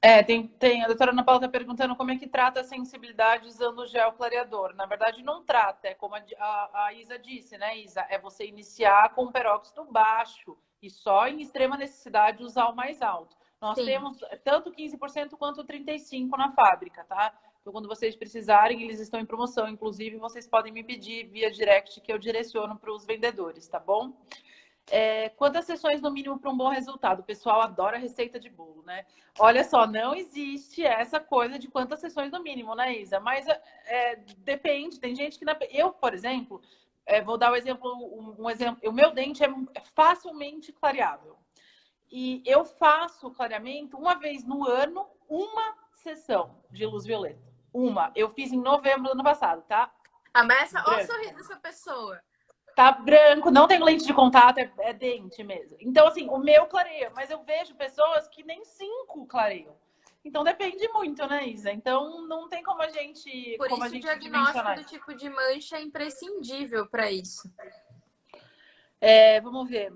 A doutora Ana Paula está perguntando como é que trata a sensibilidade usando o gel clareador. Na verdade, não trata, é como a Isa disse, né, Isa? É você iniciar com peróxido baixo e só em extrema necessidade usar o mais alto. Nós temos tanto 15% quanto 35% na fábrica, tá? Então, quando vocês precisarem, eles estão em promoção. Inclusive, vocês podem me pedir via direct que eu direciono para os vendedores, tá bom? Quantas sessões no mínimo para um bom resultado? O pessoal adora receita de bolo, né? Olha só, não existe essa coisa de quantas sessões no mínimo, né, Isa? Mas depende, tem gente que... Eu, por exemplo, vou dar um exemplo. O meu dente é facilmente clareável. E eu faço clareamento uma vez no ano, uma sessão de luz violeta. Uma. Eu fiz em novembro do ano passado, tá? Mas olha o sorriso dessa pessoa. Tá branco, não tem lente de contato, é dente mesmo. Então, assim, o meu clareia, mas eu vejo pessoas que nem 5 clareiam. Então, depende muito, né, Isa? Então, não tem como a gente Por como isso, a o gente diagnóstico do tipo de mancha é imprescindível para isso. Vamos ver.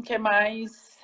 Que mais?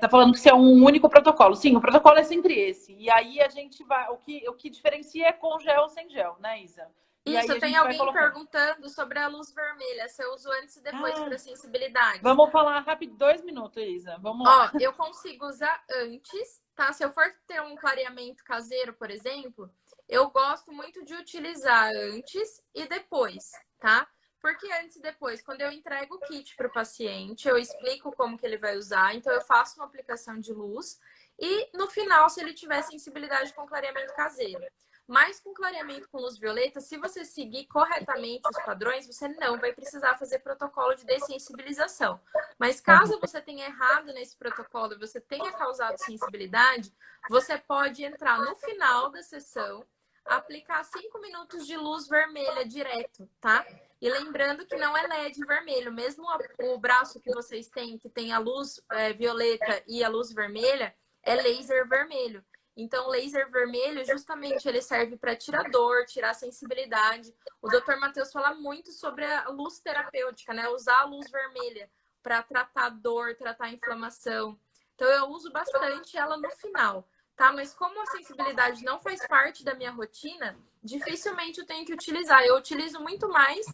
Tá falando que isso é um único protocolo. Sim, o protocolo é sempre esse. E aí a gente vai... O que diferencia é com gel ou sem gel, né, Isa? E Isso, aí tem alguém perguntando sobre a luz vermelha. Se eu uso antes e depois para sensibilidade. Vamos falar rápido, 2 minutos, Isa. Vamos lá. Eu consigo usar antes, tá? Se eu for ter um clareamento caseiro, por exemplo, eu gosto muito de utilizar antes e depois, tá? Porque antes e depois, quando eu entrego o kit para o paciente, eu explico como que ele vai usar, então eu faço uma aplicação de luz e no final, se ele tiver sensibilidade com clareamento caseiro. Mas com clareamento com luz violeta, se você seguir corretamente os padrões, você não vai precisar fazer protocolo de dessensibilização. Mas caso você tenha errado nesse protocolo e você tenha causado sensibilidade, você pode entrar no final da sessão, aplicar 5 minutos de luz vermelha direto, tá? E lembrando que não é LED vermelho, mesmo o braço que vocês têm, que tem a luz violeta e a luz vermelha, é laser vermelho. Então, o laser vermelho, justamente, ele serve para tirar dor, tirar sensibilidade. O Dr. Matheus fala muito sobre a luz terapêutica, né? Usar a luz vermelha para tratar dor, tratar inflamação. Então, eu uso bastante ela no final, tá? Mas como a sensibilidade não faz parte da minha rotina, dificilmente eu tenho que utilizar. Eu utilizo muito mais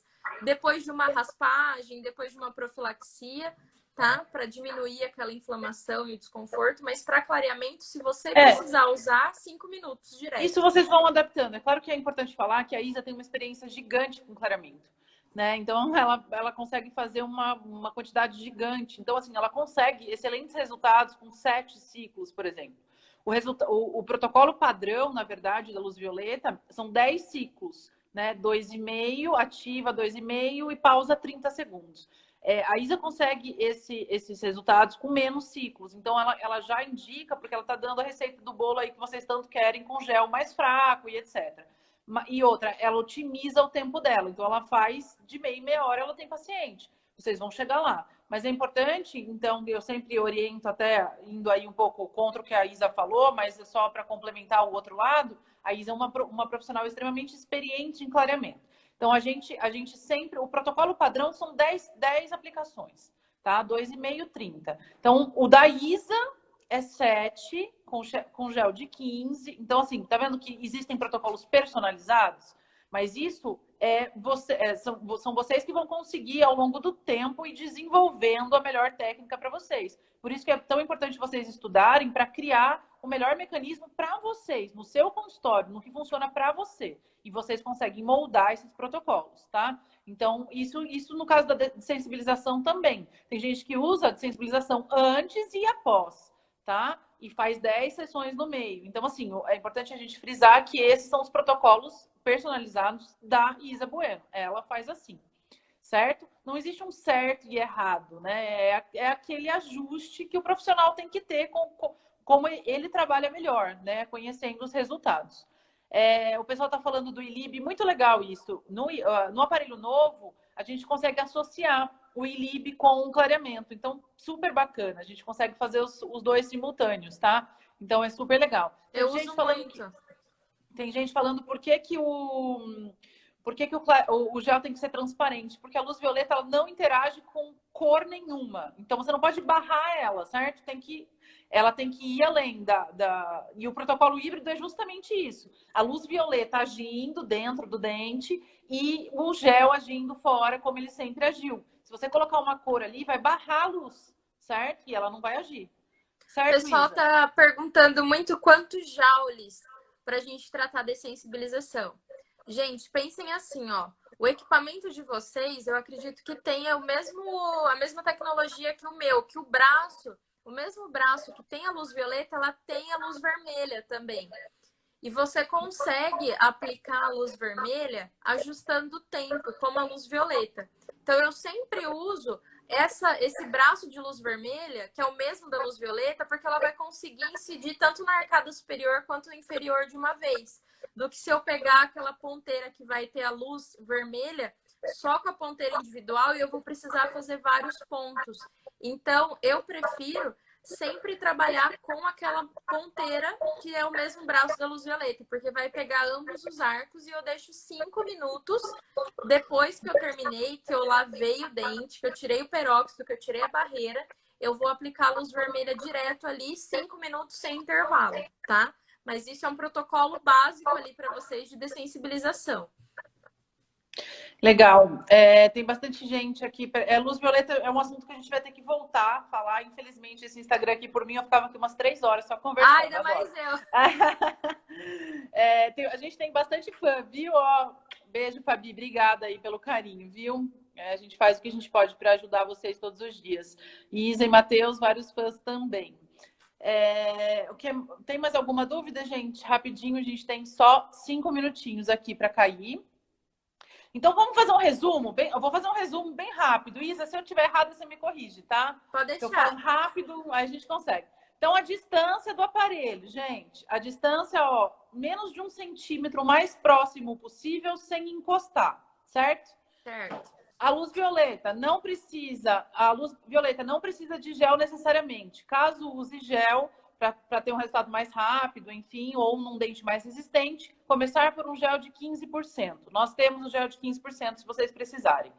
depois de uma raspagem, depois de uma profilaxia, tá? Para diminuir aquela inflamação e o desconforto, mas para clareamento, se você precisar usar, 5 minutos direto. Isso vocês vão adaptando. É claro que é importante falar que a Isa tem uma experiência gigante com clareamento, né? Então, ela consegue fazer uma quantidade gigante. Então, assim, ela consegue excelentes resultados com 7 ciclos, por exemplo. O protocolo padrão, na verdade, da luz violeta, são 10 ciclos, né? 2,5, ativa 2,5 e pausa 30 segundos. A Isa consegue esses resultados com menos ciclos. Então, ela já indica, porque ela está dando a receita do bolo aí que vocês tanto querem, com gel mais fraco e etc. E outra, ela otimiza o tempo dela. Então, ela faz de meia em meia hora, ela tem paciente. Vocês vão chegar lá. Mas é importante, então, eu sempre oriento, até indo aí um pouco contra o que a Isa falou, mas é só para complementar o outro lado, a Isa é uma profissional extremamente experiente em clareamento. Então, a gente sempre... O protocolo padrão são 10 aplicações, tá? 2,5, 30. Então, o da Isa é 7, com gel de 15. Então, assim, tá vendo que existem protocolos personalizados? Mas isso são vocês que vão conseguir, ao longo do tempo, ir desenvolvendo a melhor técnica para vocês. Por isso que é tão importante vocês estudarem para criar o melhor mecanismo para vocês, no seu consultório, no que funciona para você. E vocês conseguem moldar esses protocolos, tá? Então, isso no caso da sensibilização também. Tem gente que usa a sensibilização antes e após, tá? E faz 10 sessões no meio. Então, assim, é importante a gente frisar que esses são os protocolos personalizados da Isa Bueno. Ela faz assim, certo? Não existe um certo e errado, né? É aquele ajuste que o profissional tem que ter como ele trabalha melhor, né? Conhecendo os resultados. O pessoal está falando do ILIB, muito legal isso. No aparelho novo, a gente consegue associar o ILIB com o clareamento. Então, super bacana. A gente consegue fazer os dois simultâneos, tá? Então, é super legal. Eu uso muito. Tem gente falando por que o gel tem que ser transparente? Porque a luz violeta ela não interage com cor nenhuma. Então, você não pode barrar ela, certo? Ela tem que ir além E o protocolo híbrido é justamente isso. A luz violeta agindo dentro do dente e o gel agindo fora, como ele sempre agiu. Se você colocar uma cor ali, vai barrar a luz, certo? E ela não vai agir. Certo, o pessoal Isa? tá perguntando muito quantos joules para a gente tratar de sensibilização. Gente, pensem assim, ó. O equipamento de vocês, eu acredito que tenha a mesma tecnologia que o meu, que o mesmo braço que tem a luz violeta, ela tem a luz vermelha também. E você consegue aplicar a luz vermelha ajustando o tempo, como a luz violeta. Então, eu sempre uso esse braço de luz vermelha, que é o mesmo da luz violeta, porque ela vai conseguir incidir tanto na arcada superior quanto no inferior de uma vez. Do que se eu pegar aquela ponteira que vai ter a luz vermelha só com a ponteira individual e eu vou precisar fazer vários pontos. Então, eu prefiro sempre trabalhar com aquela ponteira que é o mesmo braço da luz violeta, porque vai pegar ambos os arcos e eu deixo 5 minutos depois que eu terminei, que eu lavei o dente, que eu tirei o peróxido, que eu tirei a barreira, eu vou aplicar a luz vermelha direto ali, 5 minutos sem intervalo, tá? Mas isso é um protocolo básico ali para vocês de dessensibilização. Legal. Tem bastante gente aqui. Luz violeta é um assunto que a gente vai ter que voltar a falar. Infelizmente, esse Instagram aqui, por mim, eu ficava aqui umas 3 horas só conversando. Ainda agora. Mais eu. A gente tem bastante fã, viu? Ó, beijo, Fabi. Obrigada aí pelo carinho, viu? A gente faz o que a gente pode para ajudar vocês todos os dias. Isa e Matheus, vários fãs também. Tem mais alguma dúvida, gente? Rapidinho, a gente tem só 5 minutinhos aqui para cair. Então, vamos fazer um resumo? Eu vou fazer um resumo bem rápido. Isa, se eu estiver errado, você me corrige, tá? Pode deixar. Eu falo rápido, aí a gente consegue. Então, a distância do aparelho, gente. A distância, ó, menos de 1 centímetro, o mais próximo possível, sem encostar, certo? Certo. A luz violeta não precisa de gel necessariamente. Caso use gel, para ter um resultado mais rápido, enfim, ou num dente mais resistente, começar por um gel de 15%. Nós temos um gel de 15% se vocês precisarem.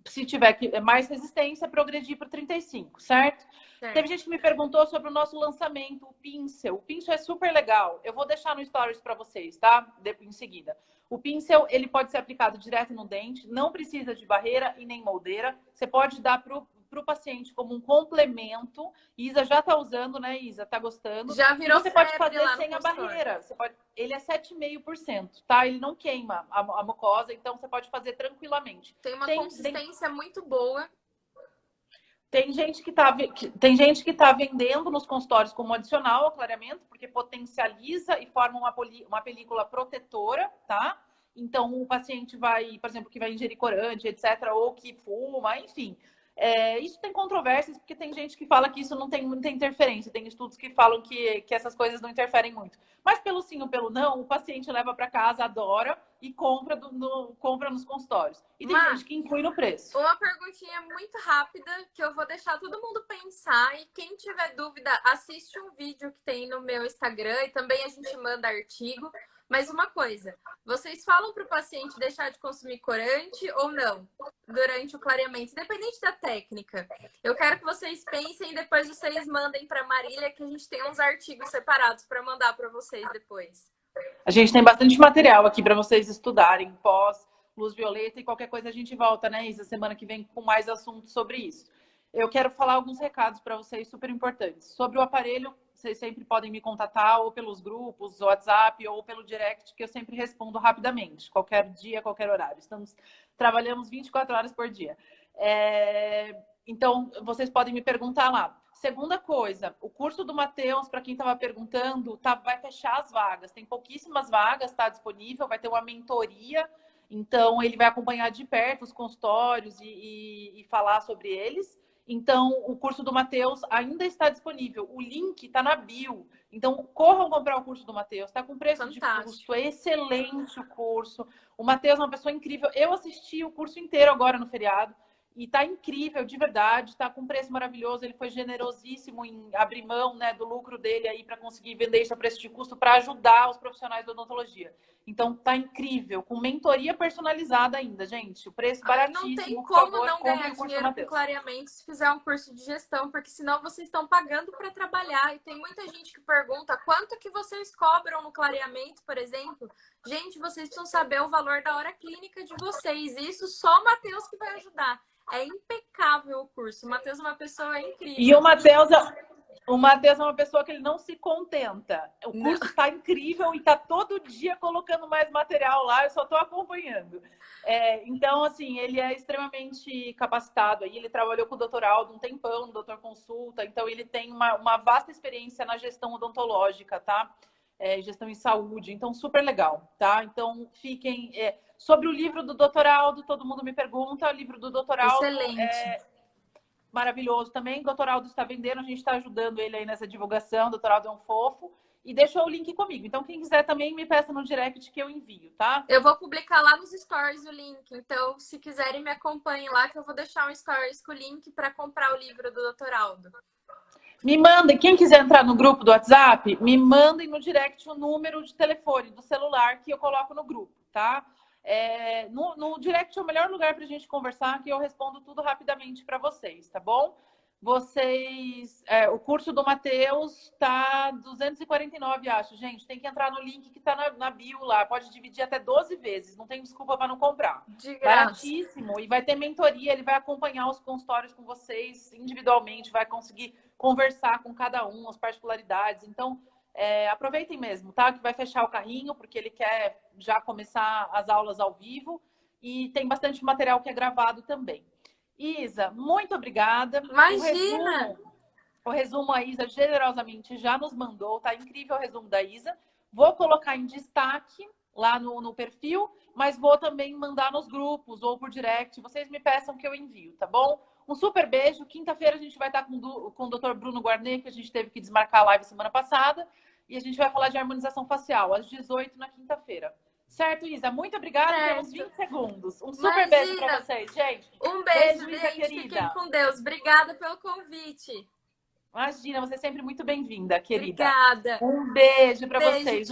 Se tiver mais resistência, progredir para 35%, certo? Teve gente que me perguntou sobre o nosso lançamento, o Pincel. O Pincel é super legal. Eu vou deixar no Stories para vocês, tá? Em seguida. O Pincel, ele pode ser aplicado direto no dente, não precisa de barreira e nem moldeira. Você pode dar para o paciente como um complemento. Isa já está usando, né, Isa? Está gostando. Já virou. E você pode fazer sem a barreira. Ele é 7,5%, tá? Ele não queima a mucosa, então você pode fazer tranquilamente. Tem uma consistência muito boa. tem gente que tá vendendo nos consultórios como adicional ao clareamento, porque potencializa e forma uma película protetora, tá? Então, o paciente vai, por exemplo, que vai ingerir corante, etc., ou que fuma, enfim. Isso tem controvérsias, porque tem gente que fala que isso não tem muita interferência. Tem estudos que falam que essas coisas não interferem muito. Mas pelo sim ou pelo não, o paciente leva para casa, adora e compra nos consultórios. E tem gente que inclui no preço. Uma perguntinha muito rápida que eu vou deixar todo mundo pensar. E quem tiver dúvida, assiste um vídeo que tem no meu Instagram e também a gente manda artigo. Mas uma coisa, vocês falam para o paciente deixar de consumir corante ou não durante o clareamento, independente da técnica? Eu quero que vocês pensem e depois vocês mandem para a Marília, que a gente tem uns artigos separados para mandar para vocês depois. A gente tem bastante material aqui para vocês estudarem, pós, luz violeta, e qualquer coisa a gente volta, né, Isa, semana que vem com mais assuntos sobre isso. Eu quero falar alguns recados para vocês super importantes. Sobre o aparelho, vocês sempre podem me contatar ou pelos grupos, WhatsApp ou pelo direct, que eu sempre respondo rapidamente, qualquer dia, qualquer horário. Trabalhamos 24 horas por dia. Então, vocês podem me perguntar lá. Segunda coisa, o curso do Matheus, para quem estava perguntando, vai fechar as vagas. Tem pouquíssimas vagas, está disponível, vai ter uma mentoria. Então, ele vai acompanhar de perto os consultórios e falar sobre eles. Então, o curso do Matheus ainda está disponível. O link está na bio. Então, corram comprar o curso do Matheus. Está com preço Fantástico. de custo. É excelente o curso. O Matheus é uma pessoa incrível. Eu assisti o curso inteiro agora no feriado. E tá incrível, de verdade, tá com preço maravilhoso. Ele foi generosíssimo em abrir mão, né, do lucro dele aí para conseguir vender isso a preço de custo para ajudar os profissionais da odontologia. Então tá incrível, com mentoria personalizada ainda, gente. O preço baratíssimo. Não tem como por favor, não ganhar dinheiro com clareamento se fizer um curso de gestão, porque senão vocês estão pagando para trabalhar. E tem muita gente que pergunta quanto que vocês cobram no clareamento, por exemplo. Gente, vocês precisam saber o valor da hora clínica de vocês. E isso só o Matheus que vai ajudar. É impecável o curso. O Matheus é uma pessoa incrível. E o Matheus é uma pessoa que ele não se contenta. O curso está incrível e está todo dia colocando mais material lá. Eu só estou acompanhando. Então, assim, ele é extremamente capacitado. Aí ele trabalhou com o Dr. Aldo um tempão, no Doutor Consulta. Então, ele tem uma vasta experiência na gestão odontológica, tá? Gestão em saúde. Então, super legal, tá? Então, fiquem... Sobre o livro do Dr. Aldo, todo mundo me pergunta. O livro do Dr. Aldo excelente. Maravilhoso também. O Dr. Aldo está vendendo, a gente está ajudando ele aí nessa divulgação. O Dr. Aldo é um fofo. E deixou o link comigo. Então, quem quiser também me peça no direct que eu envio, tá? Eu vou publicar lá nos stories o link. Então, se quiserem, me acompanhem lá, que eu vou deixar um stories com o link para comprar o livro do Dr. Aldo. Me mandem, quem quiser entrar no grupo do WhatsApp, me mandem no direct o número de telefone do celular que eu coloco no grupo, tá? No direct é o melhor lugar para a gente conversar, que eu respondo tudo rapidamente para vocês, tá bom? O curso do Matheus tá 249, acho. Gente, tem que entrar no link que tá na bio lá. Pode dividir até 12 vezes, não tem desculpa para não comprar. De graça. Baratíssimo. E vai ter mentoria, ele vai acompanhar os consultórios com vocês individualmente, vai conseguir conversar com cada um, as particularidades. Então, aproveitem mesmo, tá? Que vai fechar o carrinho, porque ele quer já começar as aulas ao vivo. E tem bastante material que é gravado também. Isa, muito obrigada. Imagina! O resumo a Isa generosamente já nos mandou, tá incrível o resumo da Isa. Vou colocar em destaque lá no perfil, mas vou também mandar nos grupos ou por direct. Vocês me peçam que eu envio, tá bom? Um super beijo. Quinta-feira a gente vai estar com o Dr. Bruno Guarnet, que a gente teve que desmarcar a live semana passada. E a gente vai falar de harmonização facial às 18 na quinta-feira. Certo, Isa? Muito obrigada pelos 20 segundos. Um super beijo para vocês, gente. Um beijo, Isa, gente. querida. Fiquem com Deus. Obrigada pelo convite. Imagina, você é sempre muito bem-vinda, querida. Obrigada. Um beijo para vocês.